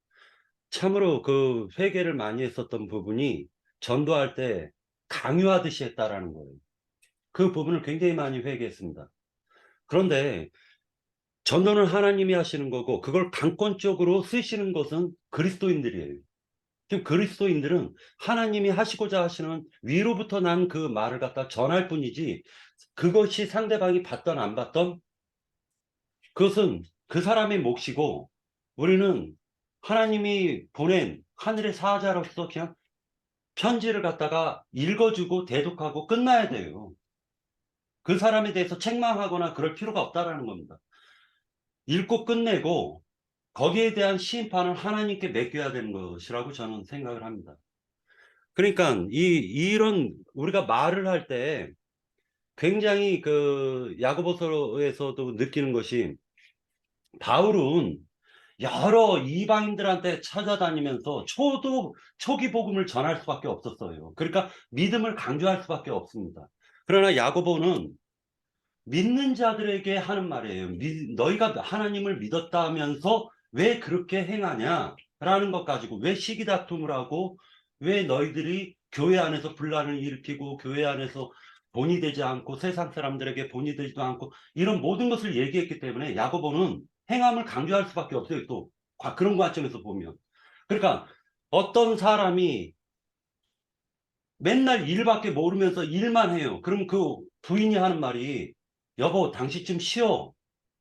참으로 그 회개를 많이 했었던 부분이 전도할 때 강요하듯이 했다라는 거예요. 그 부분을 굉장히 많이 회개했습니다. 그런데 전도는 하나님이 하시는 거고 그걸 강권적으로 쓰시는 것은 그리스도인들이에요. 지금 그리스도인들은 하나님이 하시고자 하시는 위로부터 난 그 말을 갖다 전할 뿐이지 그것이 상대방이 받던 안 받던 그것은 그 사람의 몫이고 우리는 하나님이 보낸 하늘의 사자로서 그냥 편지를 갖다가 읽어주고 대독하고 끝나야 돼요. 그 사람에 대해서 책망하거나 그럴 필요가 없다라는 겁니다. 읽고 끝내고 거기에 대한 심판은 하나님께 맡겨야 되는 것이라고 저는 생각을 합니다. 그러니까 이런 우리가 말을 할 때 굉장히 그 야고보서에서도 느끼는 것이 바울은 여러 이방인들한테 찾아다니면서 초기 복음을 전할 수밖에 없었어요. 그러니까 믿음을 강조할 수밖에 없습니다. 그러나 야고보는 믿는 자들에게 하는 말이에요. 너희가 하나님을 믿었다면서 왜 그렇게 행하냐라는 것 가지고 왜 시기다툼을 하고 왜 너희들이 교회 안에서 분란을 일으키고 교회 안에서 본이 되지 않고 세상 사람들에게 본이 되지도 않고 이런 모든 것을 얘기했기 때문에 야고보는 행함을 강조할 수밖에 없어요. 또 그런 관점에서 보면. 그러니까 어떤 사람이 맨날 일밖에 모르면서 일만 해요. 그럼 그 부인이 하는 말이 여보 당신 좀 쉬어.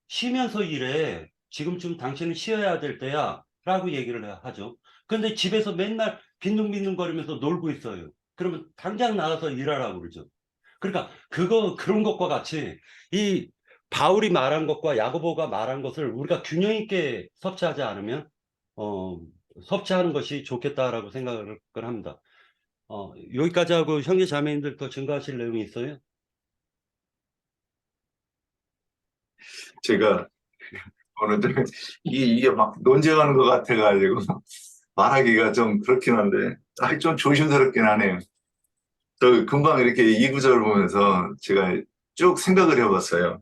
쉬면서 일해. 지금쯤 당신은 쉬어야 될 때야 라고 얘기를 하죠. 근데 집에서 맨날 빈둥빈둥거리면서 놀고 있어요. 그러면 당장 나가서 일하라고 그러죠. 그러니까 그런 것과 같이 이 바울이 말한 것과 야고보가 말한 것을 우리가 균형 있게 섭취하지 않으면 섭취하는 것이 좋겠다라고 생각을 합니다. 여기까지 하고 형제 자매님들 더 증가하실 내용이 있어요? 제가 오늘 이게 막 논쟁하는 것 같아가지고 말하기가 좀 그렇긴 한데 좀 조심스럽긴 하네요. 저 금방 이렇게 이 구절을 보면서 제가 쭉 생각을 해봤어요.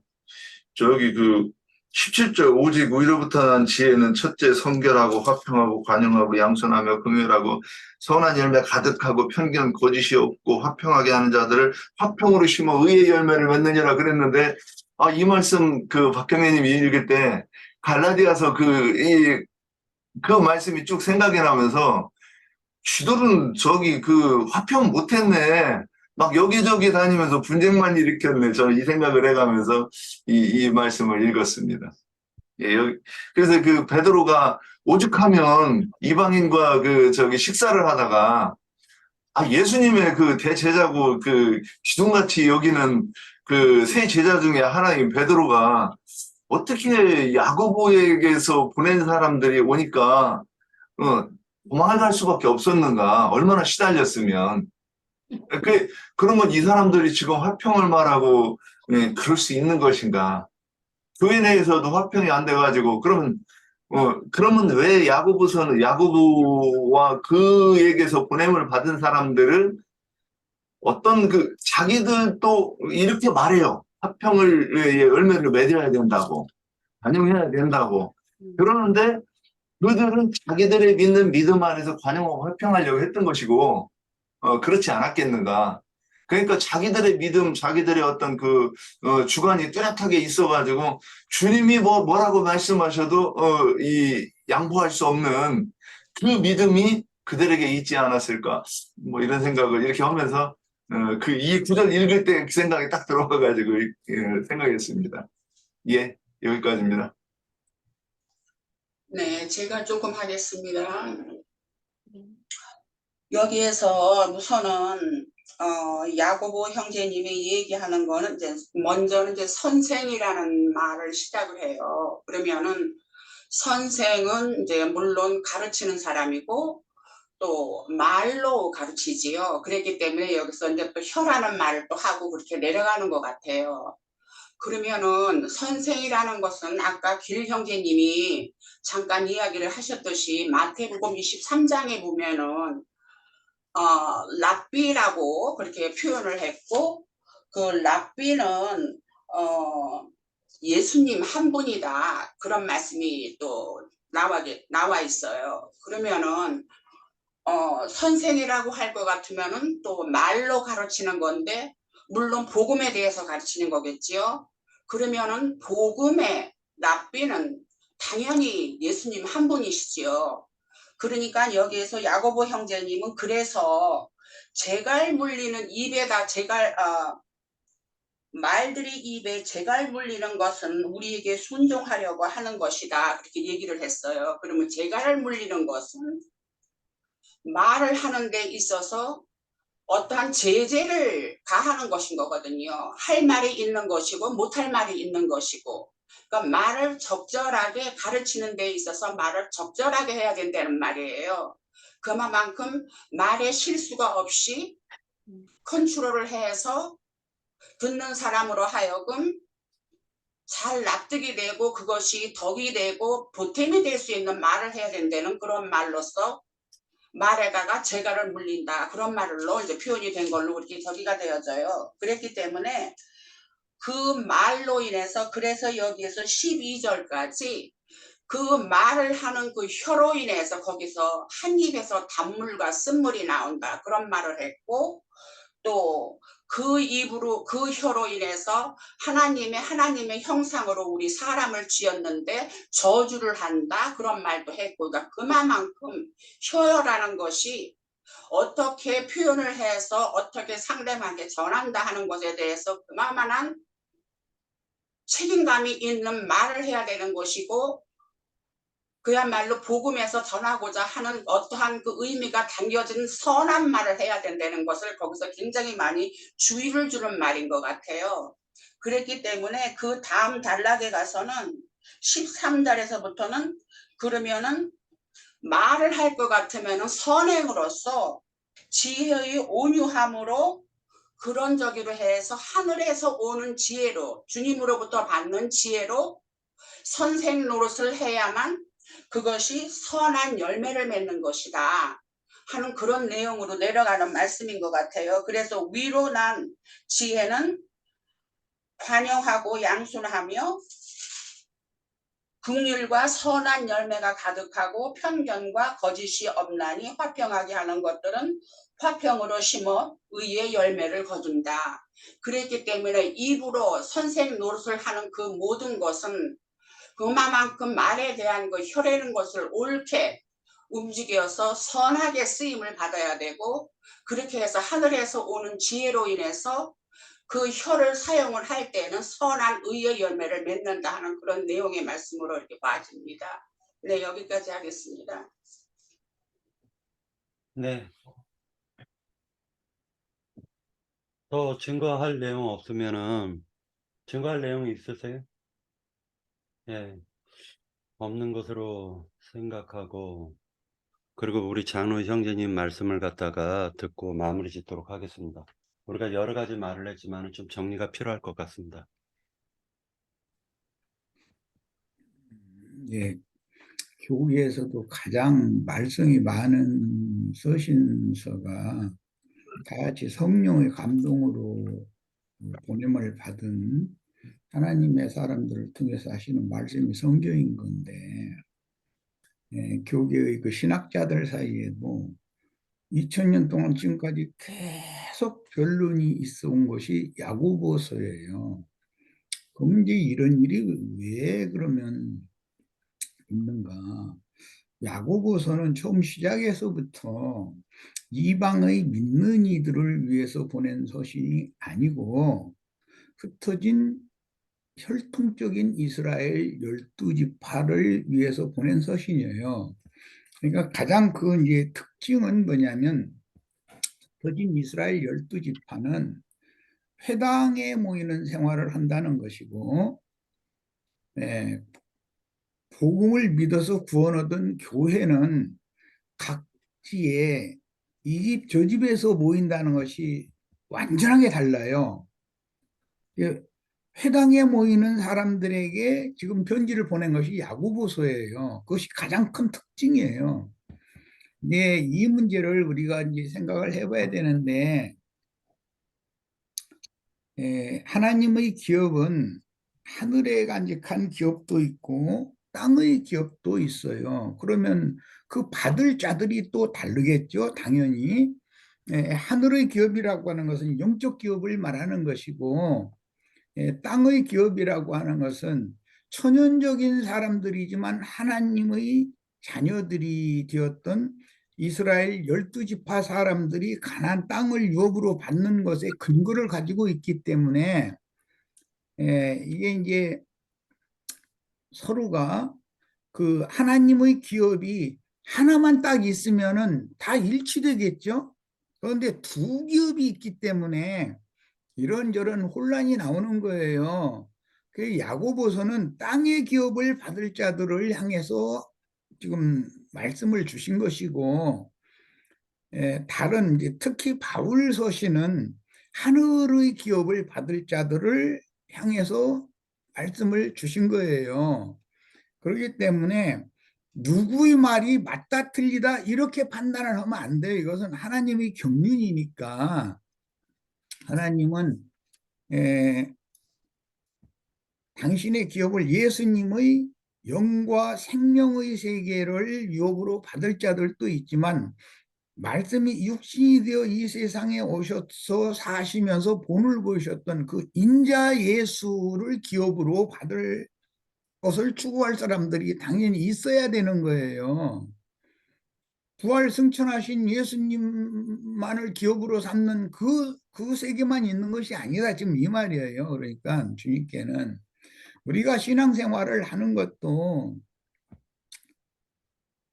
저기 그 17절 오직 우리로부터 난 지혜는 첫째 성결하고 화평하고 관용하고 양선하며 긍휼하고 선한 열매 가득하고 편견 거짓이 없고 화평하게 하는 자들을 화평으로 심어 의의 열매를 맺느니라 그랬는데 이 말씀 그 박경애님이 읽을 때 갈라디아서 그 말씀이 쭉 생각이 나면서 쥐들은 저기 그 화평 못했네. 막 여기저기 다니면서 분쟁만 일으켰네. 저는 이 생각을 해가면서 이 말씀을 읽었습니다. 예, 그래서 그 베드로가 오죽하면 이방인과 그 저기 식사를 하다가 예수님의 그 대제자고 그 기둥같이 여기는 그 세 제자 중에 하나인 베드로가 어떻게 야고보에게서 보낸 사람들이 오니까 도망갈 수밖에 없었는가? 얼마나 시달렸으면. 그런 건 이 사람들이 지금 화평을 말하고 그럴 수 있는 것인가? 교회 내에서도 화평이 안 돼가지고 그러면 왜 야고보서는 야고보와 그에게서 보냄을 받은 사람들을 어떤 자기들도 이렇게 말해요. 화평을 열매를 맺어야 된다고, 관용해야 된다고. 그러는데 그들은 자기들의 믿는 믿음 안에서 관용하고 화평하려고 했던 것이고, 그렇지 않았겠는가. 그러니까 자기들의 믿음, 자기들의 어떤 주관이 뚜렷하게 있어가지고, 주님이 뭐라고 말씀하셔도, 양보할 수 없는 그 믿음이 그들에게 있지 않았을까. 이런 생각을 이렇게 하면서, 이 구절 읽을 때 그 생각이 딱 들어와가지고 생각했습니다. 예, 여기까지입니다. 네, 제가 조금 하겠습니다. 여기에서 우선은 야고보 형제님이 얘기하는 거는 이제 먼저는 이제 선생이라는 말을 시작을 해요. 그러면은 선생은 이제 물론 가르치는 사람이고 또 말로 가르치지요. 그렇기 때문에 여기서 이제 또 혀라는 말을 또 하고 그렇게 내려가는 것 같아요. 그러면은 선생이라는 것은 아까 길 형제님이 잠깐 이야기를 하셨듯이 마태복음 23장에 보면은 랍비라고 그렇게 표현을 했고 그 랍비는 예수님 한 분이다 그런 말씀이 또 나와 있어요. 그러면은 선생이라고 할 것 같으면은 또 말로 가르치는 건데 물론 복음에 대해서 가르치는 거겠지요. 그러면은 복음의 랍비는 당연히 예수님 한 분이시지요. 그러니까 여기에서 야고보 형제님은 그래서 재갈 물리는 입에다 말들이 입에 재갈 물리는 것은 우리에게 순종하려고 하는 것이다 그렇게 얘기를 했어요. 그러면 재갈 물리는 것은 말을 하는 데 있어서 어떠한 제재를 가하는 것인 거거든요. 할 말이 있는 것이고 못할 말이 있는 것이고 그러니까 말을 적절하게 가르치는 데 있어서 말을 적절하게 해야 된다는 말이에요. 그만큼 말에 실수가 없이 컨트롤을 해서 듣는 사람으로 하여금 잘 납득이 되고 그것이 덕이 되고 보탬이 될 수 있는 말을 해야 된다는 그런 말로서 말에다가 재갈을 물린다 그런 말로 이제 표현이 된 걸로 그렇게 저기가 되어져요. 그랬기 때문에 그 말로 인해서 그래서 여기에서 12절까지 그 말을 하는 그 혀로 인해서 거기서 한 입에서 단물과 쓴물이 나온다 그런 말을 했고 또 그 입으로 그 혀로 인해서 하나님의 형상으로 우리 사람을 지었는데 저주를 한다 그런 말도 했고 그러니까 그만큼 혀라는 것이 어떻게 표현을 해서 어떻게 상대방에게 전한다 하는 것에 대해서 그만한 책임감이 있는 말을 해야 되는 것이고 그야말로 복음에서 전하고자 하는 어떠한 그 의미가 담겨진 선한 말을 해야 된다는 것을 거기서 굉장히 많이 주의를 주는 말인 것 같아요. 그랬기 때문에 그 다음 단락에 가서는 13절에서부터는 그러면은 말을 할 것 같으면은 선행으로서 지혜의 온유함으로 그런 저기로 해서 하늘에서 오는 지혜로 주님으로부터 받는 지혜로 선생 노릇을 해야만 그것이 선한 열매를 맺는 것이다 하는 그런 내용으로 내려가는 말씀인 것 같아요. 그래서 위로 난 지혜는 관용하고 양순하며 긍휼과 선한 열매가 가득하고 편견과 거짓이 없나니 화평하게 하는 것들은 화평으로 심어 의의 열매를 거둔다. 그랬기 때문에 입으로 선생 노릇을 하는 그 모든 것은 그만큼 말에 대한 그 혀라는 것을 옳게 움직여서 선하게 쓰임을 받아야 되고 그렇게 해서 하늘에서 오는 지혜로 인해서 그 혀를 사용을 할 때는 선한 의의 열매를 맺는다 하는 그런 내용의 말씀으로 이렇게 봐집니다. 네, 여기까지 하겠습니다. 네. 더 증거할 내용 없으면은 증거할 내용이 있으세요? 예. 없는 것으로 생각하고 그리고 우리 장로 형제님 말씀을 갖다가 듣고 마무리 짓도록 하겠습니다. 우리가 여러 가지 말을 했지만 좀 정리가 필요할 것 같습니다. 예, 교계에서도 가장 말썽이 많은 서신서가 다 같이 성령의 감동으로 보냄을 받은 하나님의 사람들을 통해서 하시는 말씀이 성경인 건데, 예, 교계의 그 신학자들 사이에도 2000년 동안 지금까지 계속 변론이 있어 온 것이 야고보서예요. 그럼 이제 이런 일이 왜 그러면 있는가? 야고보서는 처음 시작에서부터 이방의 믿는 이들을 위해서 보낸 서신이 아니고 흩어진 혈통적인 이스라엘 12지파를 위해서 보낸 서신이에요. 그러니까 가장 그 이제 특징은 뭐냐면 흩어진 이스라엘 12지파는 회당에 모이는 생활을 한다는 것이고, 복음을 믿어서 구원 얻은 교회는 각지에 이 집 저 집에서 모인다는 것이 완전하게 달라요. 회당에 모이는 사람들에게 지금 편지를 보낸 것이 야고보서예요. 그것이 가장 큰 특징이에요. 이 문제를 우리가 이제 생각을 해봐야 되는데, 하나님의 기업은 하늘에 간직한 기업도 있고 땅의 기업도 있어요. 그러면 그 받을 자들이 또 다르겠죠, 당연히. 하늘의 기업이라고 하는 것은 영적 기업을 말하는 것이고, 땅의 기업이라고 하는 것은 천연적인 사람들이지만 하나님의 자녀들이 되었던 이스라엘 12지파 사람들이 가나안 땅을 유업으로 받는 것에 근거를 가지고 있기 때문에 이게 이제 서로가 그 하나님의 기업이 하나만 딱 있으면은 다 일치되겠죠. 그런데 두 기업이 있기 때문에 이런저런 혼란이 나오는 거예요. 그 야고보서는 땅의 기업을 받을 자들을 향해서 지금 말씀을 주신 것이고, 다른 이제 특히 바울 서신은 하늘의 기업을 받을 자들을 향해서 말씀을 주신 거예요. 그렇기 때문에 누구의 말이 맞다 틀리다 이렇게 판단을 하면 안 돼요. 이것은 하나님의 경륜이니까. 하나님은 당신의 기업을 예수님의 영과 생명의 세계를 유업으로 받을 자들도 있지만 말씀이 육신이 되어 이 세상에 오셔서 사시면서 본을 보이셨던 그 인자 예수를 기업으로 받을 것을 추구할 사람들이 당연히 있어야 되는 거예요. 부활 승천하신 예수님만을 기업으로 삼는 그 세계만 있는 것이 아니다. 지금 이 말이에요. 그러니까 주님께는 우리가 신앙생활을 하는 것도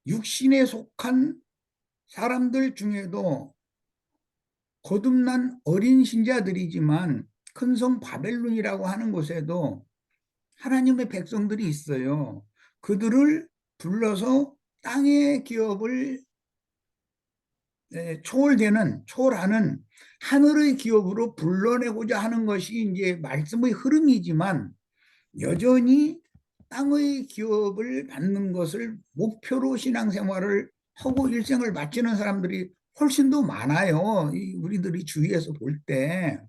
육신에 속한 사람들 중에도 거듭난 어린 신자들이지만 큰 성 바벨론이라고 하는 곳에도 하나님의 백성들이 있어요. 그들을 불러서 땅의 기업을 초월하는 하늘의 기업으로 불러내고자 하는 것이 이제 말씀의 흐름이지만 여전히 땅의 기업을 받는 것을 목표로 신앙생활을 하고 일생을 마치는 사람들이 훨씬 더 많아요. 우리들이 주위에서 볼 때.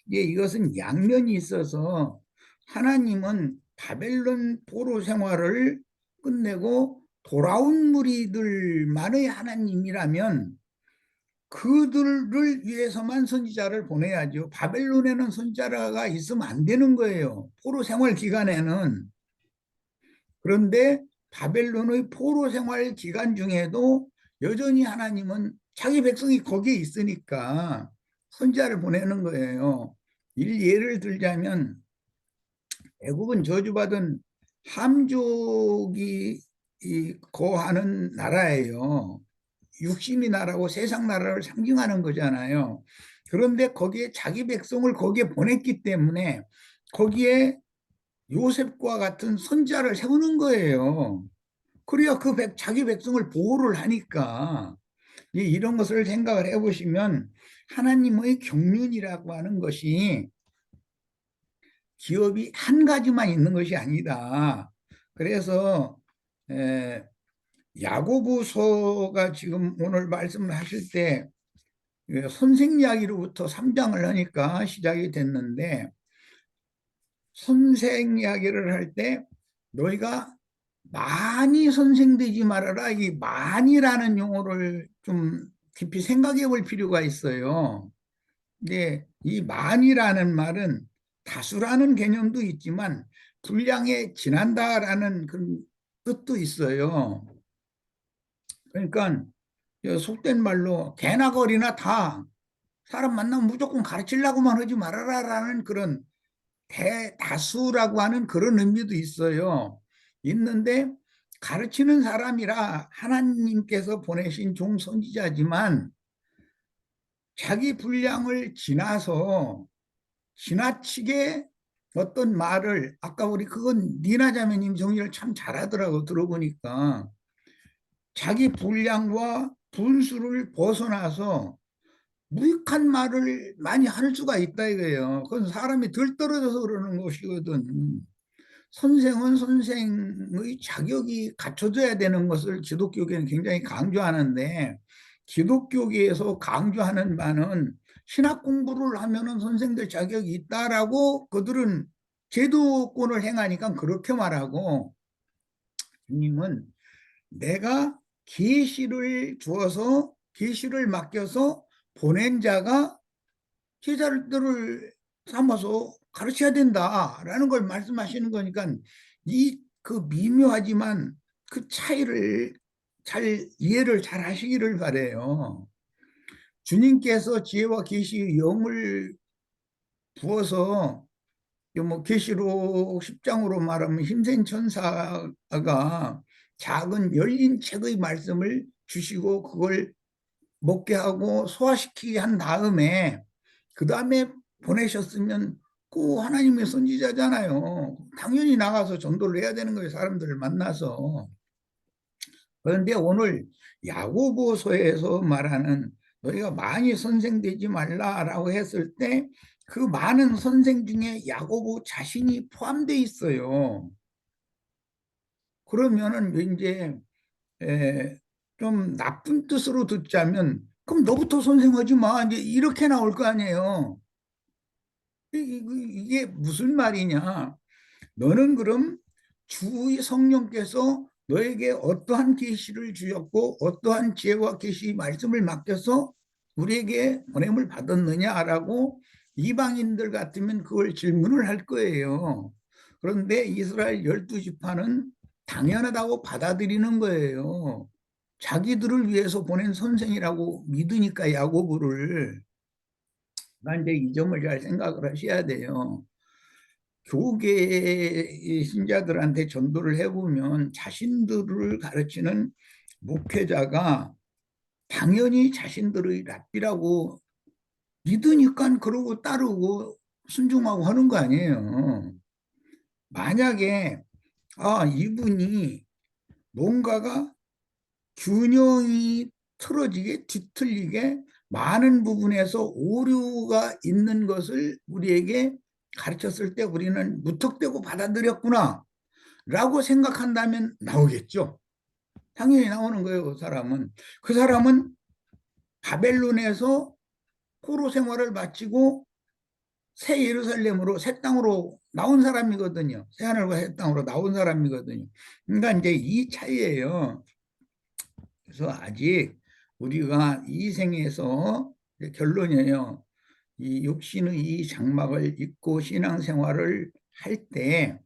이것은 양면이 있어서 하나님은 바벨론 포로 생활을 끝내고 돌아온 무리들만의 하나님이라면 그들을 위해서만 선지자를 보내야죠. 바벨론에는 선지자가 있으면 안 되는 거예요. 포로 생활 기간에는. 그런데 바벨론의 포로 생활 기간 중에도 여전히 하나님은 자기 백성이 거기에 있으니까 선지자를 보내는 거예요. 예를 들자면 애굽은 저주받은 함족이 거하는 나라예요. 육신의 나라고 세상 나라를 상징하는 거잖아요. 그런데 거기에 자기 백성을 거기에 보냈기 때문에 거기에 요셉과 같은 선지자를 세우는 거예요. 그래야 자기 백성을 보호를 하니까. 이런 것을 생각을 해보시면 하나님의 경륜이라고 하는 것이 기업이 한 가지만 있는 것이 아니다. 그래서 야고보서가 지금 오늘 말씀을 하실 때 선생 이야기로부터 3장을 하니까 시작이 됐는데 선생 이야기를 할 때 너희가 많이 선생되지 말아라. 이 많이라는 용어를 좀 깊이 생각해 볼 필요가 있어요. 근데 이 많이라는 말은 다수라는 개념도 있지만 분량에 지난다라는 그런 뜻도 있어요. 그러니까 속된 말로 개나 거리나 다 사람 만나면 무조건 가르치려고만 하지 말아라라는 그런 대다수라고 하는 그런 의미도 있어요. 있는데 가르치는 사람이라 하나님께서 보내신 종 선지자지만 자기 분량을 지나서 지나치게 어떤 말을 아까 우리 그건 니나 자매님 정리를 참 잘하더라고 들어보니까 자기 분량과 분수를 벗어나서 무익한 말을 많이 할 수가 있다 이거예요. 그건 사람이 덜 떨어져서 그러는 것이거든. 선생은 선생의 자격이 갖춰져야 되는 것을 기독교계는 굉장히 강조하는데 기독교계에서 강조하는 바는 신학 공부를 하면은 선생들 자격이 있다라고 그들은 제도권을 행하니까 그렇게 말하고 주님은 내가 계시를 주어서 계시를 맡겨서 보낸 자가 제자들을 삼아서 가르쳐야 된다라는 걸 말씀하시는 거니까 이 그 미묘하지만 그 차이를 잘 이해를 잘 하시기를 바래요. 주님께서 지혜와 계시의 영을 부어서 뭐 계시록 10장으로 말하면 힘센 천사가 작은 열린 책의 말씀을 주시고 그걸 먹게 하고 소화시키게 한 다음에 그 다음에 보내셨으면 그 하나님의 선지자잖아요. 당연히 나가서 전도를 해야 되는 거예요. 사람들을 만나서. 그런데 오늘 야고보서에서 말하는 너희가 많이 선생되지 말라라고 했을 때 그 많은 선생 중에 야고보 자신이 포함되어 있어요. 그러면은 이제 좀 나쁜 뜻으로 듣자면 그럼 너부터 선생하지 마. 이제 이렇게 나올 거 아니에요. 이게 무슨 말이냐? 너는 그럼 주의 성령께서 너에게 어떠한 계시를 주셨고 어떠한 지혜와 계시 말씀을 맡겨서 우리에게 보냄을 받았느냐라고 이방인들 같으면 그걸 질문을 할 거예요. 그런데 이스라엘 12지파는 당연하다고 받아들이는 거예요. 자기들을 위해서 보낸 선생이라고 믿으니까 야고보를. 그런데 이 점을 잘 생각을 하셔야 돼요. 교계 신자들한테 전도를 해보면 자신들을 가르치는 목회자가 당연히 자신들의 랍비라고 믿으니까 그러고 따르고 순종하고 하는 거 아니에요. 만약에 이분이 뭔가가 균형이 틀어지게 뒤틀리게 많은 부분에서 오류가 있는 것을 우리에게 가르쳤을 때 우리는 무턱대고 받아들였구나 라고 생각한다면 나오겠죠. 당연히 나오는 거예요. 그 사람은 바벨론에서 포로 생활을 마치고 새 예루살렘으로 새 땅으로 나온 사람이거든요. 새 하늘과 새 땅으로 나온 사람이거든요. 그러니까 이제 이 차이예요. 그래서 아직 우리가 이 생에서 결론이에요. 이 육신의 이 장막을 입고 신앙생활을 할 때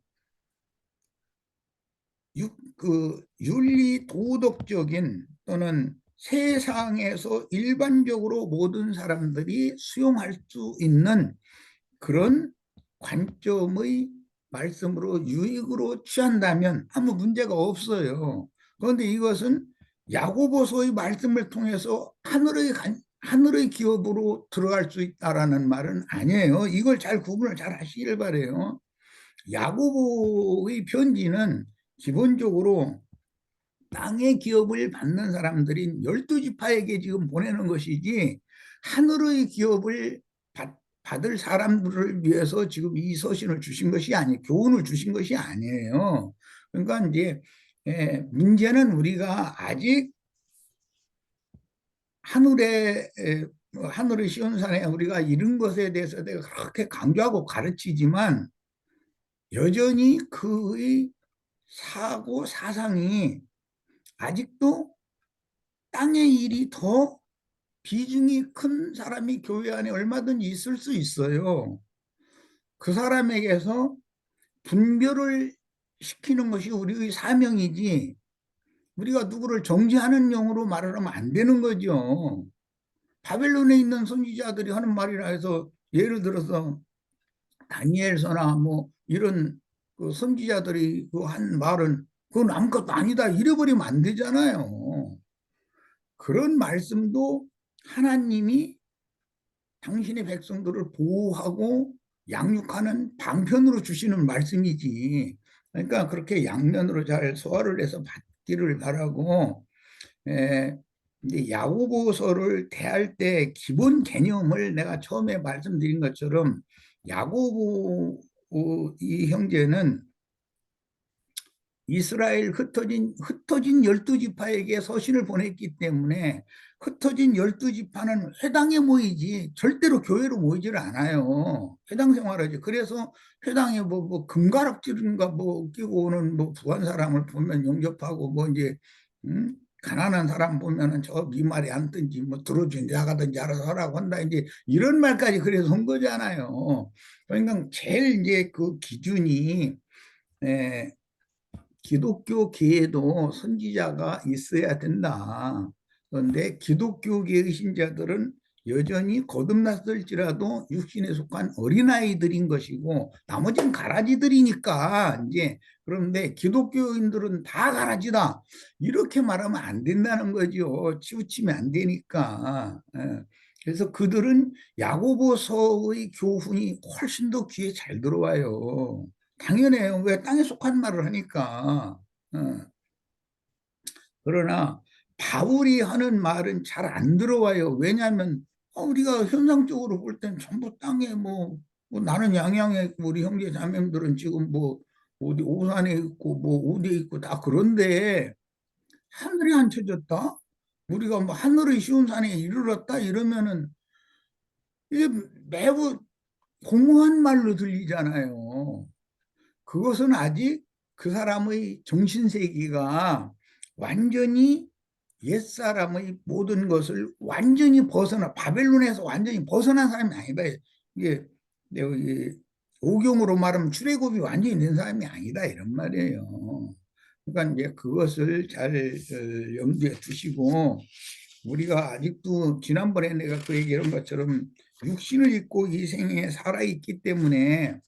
윤리 도덕적인 또는 세상에서 일반적으로 모든 사람들이 수용할 수 있는 그런 관점의 말씀으로 유익으로 취한다면 아무 문제가 없어요. 그런데 이것은 야고보서의 말씀을 통해서 하늘의 기업으로 들어갈 수 있다라는 말은 아니에요. 이걸 잘 구분을 잘 하시길 바래요. 야고보의 편지는 기본적으로 땅의 기업을 받는 사람들인 12지파에게 지금 보내는 것이지 하늘의 기업을 받을 사람들을 위해서 지금 이 서신을 주신 것이 아니에요. 교훈을 주신 것이 아니에요. 그러니까 이제 문제는 우리가 아직 하늘의 시온산에 우리가 이런 것에 대해서 내가 그렇게 강조하고 가르치지만 여전히 그의 사고 사상이 아직도 땅의 일이 더 비중이 큰 사람이 교회 안에 얼마든지 있을 수 있어요. 그 사람에게서 분별을 시키는 것이 우리의 사명이지 우리가 누구를 정죄하는 용어로 말을 하면 안 되는 거죠. 바벨론에 있는 선지자들이 하는 말이라 해서 예를 들어서 다니엘서나 뭐 이런 그 선지자들이 그 한 말은 그건 아무것도 아니다 이래버리면 안 되잖아요. 그런 말씀도 하나님이 당신의 백성들을 보호하고 양육하는 방편으로 주시는 말씀이지. 그러니까 그렇게 양면으로 잘 소화를 해서 받기를 바라고, 이제 야고보서를 대할 때 기본 개념을 내가 처음에 말씀드린 것처럼 야고보 이 형제는 이스라엘 흩어진 12지파에게 서신을 보냈기 때문에 흩어진 12지파는 회당에 모이지 절대로 교회로 모이질 않아요. 회당 생활하지. 그래서 회당에 뭐 금가락질인가 뭐 끼고 오는 뭐 부한 사람을 보면 용접하고 뭐 이제 가난한 사람 보면은 저 미말에 앉든지 뭐 들어준지 나가든지 알아서 하라고 한다 이제 이런 말까지 그래서 한 거잖아요. 그러니까 제일 이제 그 기준이 기독교계에도 선지자가 있어야 된다. 그런데 기독교계의 신자들은 여전히 거듭났을지라도 육신에 속한 어린아이들인 것이고 나머지는 가라지들이니까 이제 그런데 기독교인들은 다 가라지다 이렇게 말하면 안 된다는 거죠. 치우치면 안 되니까. 그래서 그들은 야고보서의 교훈이 훨씬 더 귀에 잘 들어와요. 당연해요. 왜 땅에 속한 말을 하니까. 그러나 바울이 하는 말은 잘 안 들어와요. 왜냐하면 우리가 현상적으로 볼 땐 전부 땅에 뭐 나는 양양에 있고 우리 형제 자매들은 지금 뭐 어디 오산에 있고 뭐 어디에 있고 다 그런데 하늘이 안 쳐졌다? 우리가 뭐 하늘의 쉬운 산에 이르렀다 이러면은 이게 매우 공허한 말로 들리잖아요. 그것은 아직 그 사람의 정신세계가 완전히 옛사람의 모든 것을 완전히 바벨론에서 완전히 벗어난 사람이 아니다. 이게 오경으로 말하면 출애굽이 완전히 된 사람이 아니다 이런 말이에요. 그러니까 이제 그것을 잘 염두에 두시고 우리가 아직도 지난번에 내가 그 얘기한 것처럼 육신을 입고 이 생에 살아있기 때문에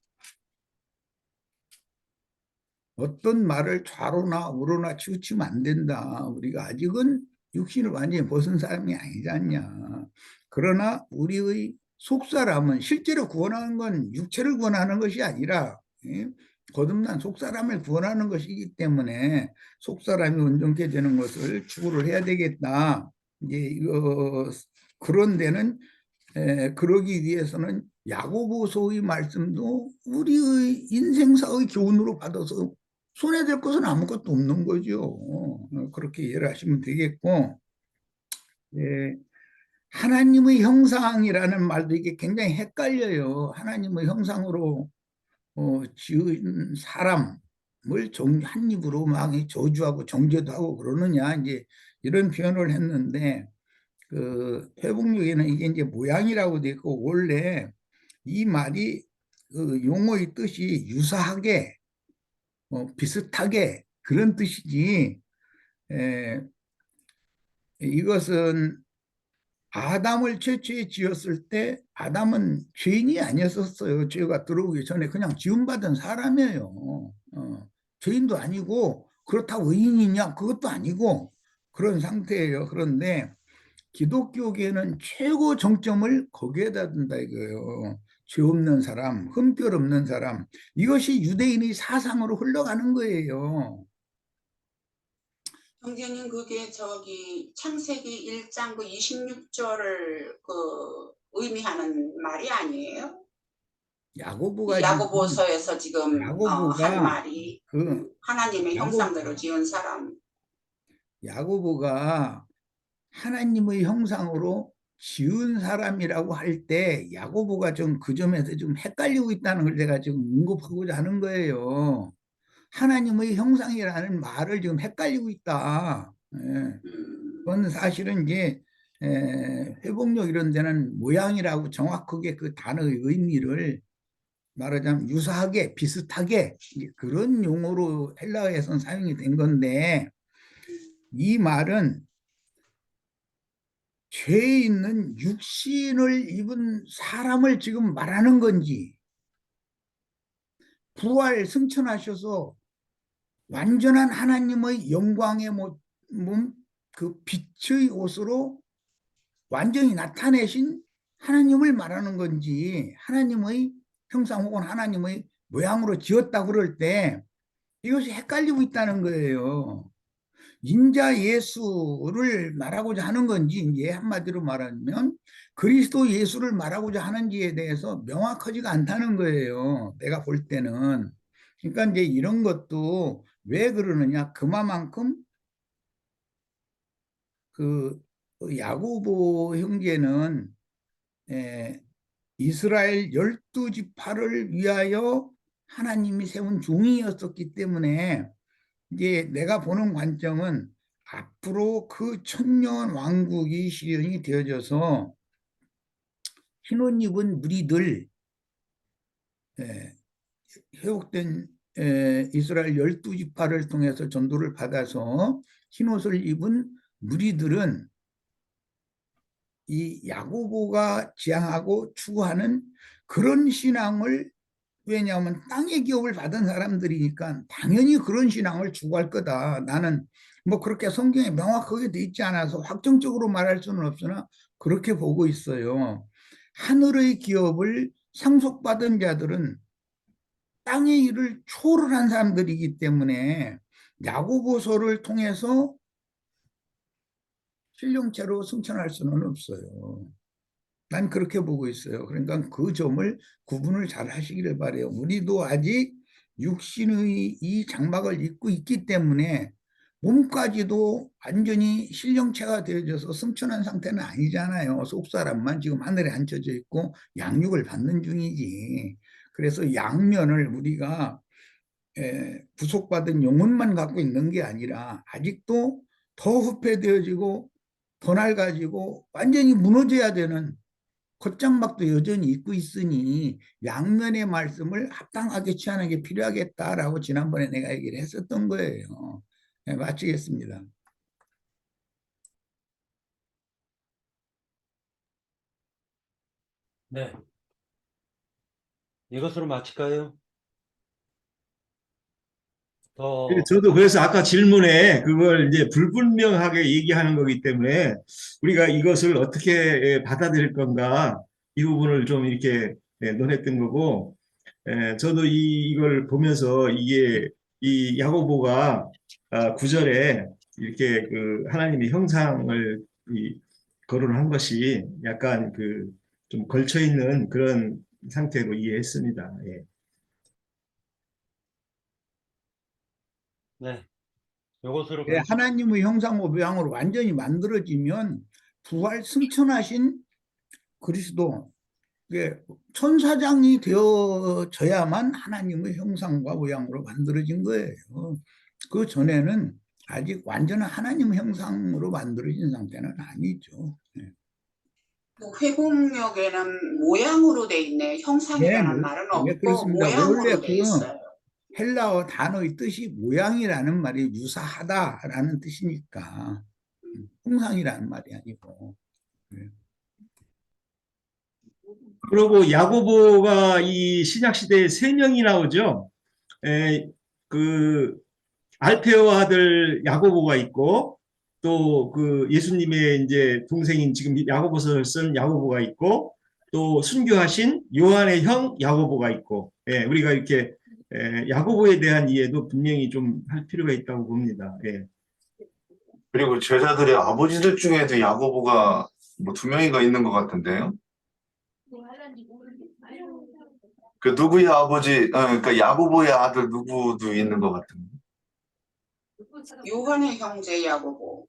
어떤 말을 좌로나 우로나 치우치면 안 된다. 우리가 아직은 육신을 완전히 벗은 사람이 아니지 않냐. 그러나 우리의 속사람은 실제로 구원하는 건 육체를 구원하는 것이 아니라 거듭난 속사람을 구원하는 것이기 때문에 속사람이 온전케 되는 것을 추구를 해야 되겠다. 이제 이거 그런 데는 그러기 위해서는 야고보서의 말씀도 우리의 인생사의 교훈으로 받아서 손해될 것은 아무것도 없는 거죠. 그렇게 이해를 하시면 되겠고, 하나님의 형상이라는 말도 이게 굉장히 헷갈려요. 하나님의 형상으로 지은 사람을 한 입으로 막 저주하고 정죄도 하고 그러느냐 이제 이런 표현을 했는데 그 회복력에는 이게 이제 모양이라고 돼 있고 원래 이 말이 그 용어의 뜻이 유사하게 비슷하게 그런 뜻이지 이것은 아담을 최초에 지었을 때 아담은 죄인이 아니었었어요. 죄가 들어오기 전에 그냥 지음받은 사람이에요. 죄인도 아니고 그렇다고 의인이냐 그것도 아니고 그런 상태예요. 그런데 기독교계는 최고 정점을 거기에다 둔다 이거예요. 죄 없는 사람, 흠결 없는 사람. 이것이 유대인의 사상으로 흘러가는 거예요. 형제님 그게 저기 창세기 1장 그 26절을 그 의미하는 말이 아니에요? 야고보가 야고보서에서 지금 야고보가 한 말이 그 하나님의 형상대로 지은 사람. 야고보가 하나님의 형상으로 지은 사람이라고 할 때 야고보가 좀 그 점에서 좀 헷갈리고 있다는 걸 제가 지금 언급하고자 하는 거예요. 하나님의 형상이라는 말을 지금 헷갈리고 있다. 그건 사실은 이제 회복력 이런 데는 모양이라고 정확하게 그 단어의 의미를 말하자면 유사하게 비슷하게 이제 그런 용어로 헬라어에서는 사용이 된 건데 이 말은 죄에 있는 육신을 입은 사람을 지금 말하는 건지 부활 승천하셔서 완전한 하나님의 영광의 몸, 그 빛의 옷으로 완전히 나타내신 하나님을 말하는 건지 하나님의 형상 혹은 하나님의 모양으로 지었다 그럴 때 이것이 헷갈리고 있다는 거예요. 인자 예수를 말하고자 하는 건지 이제 한마디로 말하면 그리스도 예수를 말하고자 하는지에 대해서 명확하지가 않다는 거예요. 내가 볼 때는. 그러니까 이제 이런 것도 왜 그러느냐 그만큼 그 야고보 형제는 이스라엘 12지파를 위하여 하나님이 세운 종이었었기 때문에 이제 내가 보는 관점은 앞으로 그 천년 왕국이 실현이 되어져서 흰옷 입은 무리들 회복된 이스라엘 12지파를 통해서 전도를 받아서 흰옷을 입은 무리들은 이 야고보가 지향하고 추구하는 그런 신앙을 왜냐하면 땅의 기업을 받은 사람들이니까 당연히 그런 신앙을 추구할 거다. 나는 뭐 그렇게 성경에 명확하게 돼 있지 않아서 확정적으로 말할 수는 없으나 그렇게 보고 있어요. 하늘의 기업을 상속받은 자들은 땅의 일을 초월한 사람들이기 때문에 야고보서를 통해서 신령체로 승천할 수는 없어요. 난 그렇게 보고 있어요. 그러니까 그 점을 구분을 잘 하시기를 바래요. 우리도 아직 육신의 이 장막을 입고 있기 때문에 몸까지도 완전히 신령체가 되어져서 승천한 상태는 아니잖아요. 속사람만 지금 하늘에 앉혀져 있고 양육을 받는 중이지. 그래서 양면을 우리가 구속받은 영혼만 갖고 있는 게 아니라 아직도 더 후패되어지고 더 낡아지고 완전히 무너져야 되는 겉장막도 여전히 있고 있으니 양면의 말씀을 합당하게 취하는 게 필요하겠다라고 지난번에 내가 얘기를 했었던 거예요. 네, 마치겠습니다. 네. 이것으로 마칠까요? 저도 그래서 아까 질문에 그걸 이제 불분명하게 얘기하는 거기 때문에 우리가 이것을 어떻게 받아들일 건가 이 부분을 좀 이렇게 논했던 거고, 저도 이걸 보면서 이게 이 야고보가 9절에 이렇게 그 하나님의 형상을 거론한 것이 약간 그 좀 걸쳐 있는 그런 상태로 이해했습니다. 예. 네. 이것으로 하나님의 형상과 모양으로 완전히 만들어지면 부활 승천하신 그리스도 천사장이 되어져야만 하나님의 형상과 모양으로 만들어진 거예요. 그 전에는 아직 완전한 하나님의 형상으로 만들어진 상태는 아니죠. 회복력에는 모양으로 돼 있네. 형상이라는 말은 없고 그렇습니다. 모양으로 원래 돼 있어요. 헬라어 단어의 뜻이 모양이라는 말이 유사하다라는 뜻이니까 형상이라는 말이 아니고. 그리고 야고보가 이 신약 시대에 세 명이 나오죠. 그 알페오 아들 야고보가 있고 또 그 예수님의 이제 동생인 지금 야고보서를 쓴 야고보가 있고 또 순교하신 요한의 형 야고보가 있고, 우리가 이렇게 야고보에 대한 이해도 분명히 좀 할 필요가 있다고 봅니다. 예. 그리고 제자들의 아버지들 중에도 야고보가 뭐 2명인가 있는 것 같은데요. 그 누구의 아버지, 그러니까 야고보의 아들 누구도 있는 것 같은데. 요한의 형제 야고보.